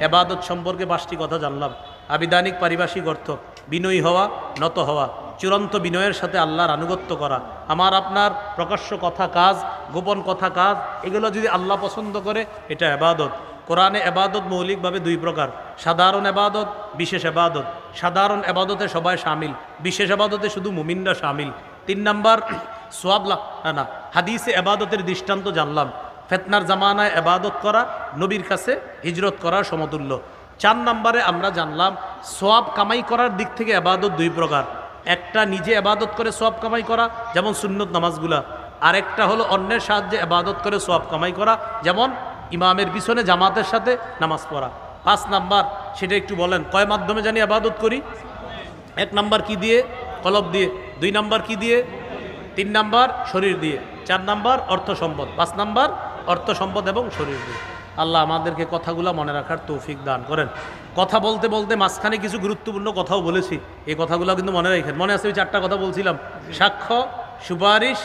ইবাদত সম্পর্কে 5টি কথা জানলাম। আবিধানিক পারিভাষিক অর্থ, বিনয়ী হওয়া, নত হওয়া, চূড়ান্ত বিনয়ের সাথে আল্লাহর আনুগত্য করা। আমার আপনার প্রকাশ্য কথা কাজ, গোপন কথা কাজ, এগুলো যদি আল্লাহ পছন্দ করে, এটা ইবাদত। কোরআনে ইবাদত মৌলিকভাবে 2 প্রকার, সাধারণ ইবাদত, বিশেষ ইবাদত। সাধারণ ইবাদতে সবাই শামিল, বিশেষ ইবাদতে শুধু মুমিনরা শামিল। 3 নাম্বার সওয়াব না, হাদিসে ইবাদতের দৃষ্টান্ত জানলাম। ফিতনার জামানায় ইবাদত করা নবীর কাছে হিজরত করার সমতুল্য। 4 নম্বরে আমরা জানলাম সওয়াব কামাই করার দিক থেকে ইবাদত 2 প্রকার। একটা নিজে ইবাদত করে সওয়াব কামাই করা, যেমন সুন্নত নামাজগুলা। আরেকটা হলো অন্যের সাহায্যে ইবাদত করে সওয়াব কামাই করা, যেমন ইমামের পিছনে জামাতের সাথে নামাজ পড়া। 5 নাম্বার, সেটা একটু বলেন, কয় মাধ্যমে জানি ইবাদত করি? 1 নাম্বার কি দিয়ে? কলব দিয়ে। 2 নাম্বার কি দিয়ে? 3 নাম্বার শরীর দিয়ে। 4 নাম্বার অর্থ সম্পদ। 5 নাম্বার অর্থ সম্পদ এবং শরীর দিয়ে। আল্লাহ আমাদেরকে কথাগুলো মনে রাখার তৌফিক দান করেন। কথা বলতে বলতে মাঝখানে কিছু গুরুত্বপূর্ণ কথাও বলেছি, এই কথাগুলো কিন্তু মনে রাখেন। মনে আছে ওই 4টা কথা বলছিলাম, সাক্ষ্য, সুপারিশ,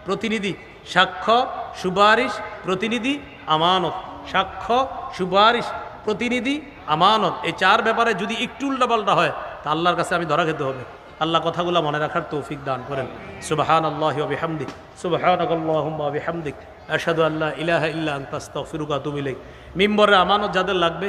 প্রতিনিধি। সাক্ষ্য, সুপারিশ, প্রতিনিধি, আমানত। সাক্ষ্য, সুপারিশ, প্রতিনিধি, আমানত। এই 4 ব্যাপারে যদি একটু উল্টাপাল্টা হয়, তা আল্লাহর কাছে আমি ধরা খেতে হবে। আল্লাহ কথাগুলো মনে রাখার তৌফিক দান করেন। সুবহানাল্লাহি ওয়া বিহামদিহি, সুবহানাকাল্লাহুম্মা ওয়া বিহামদিক, আশহাদু আল্লা ইলাহা ইল্লা আনতা আস্তাগফিরুকা ওয়া আতুবু ইলাইক। মিম্বরে আমানত যাদের লাগবে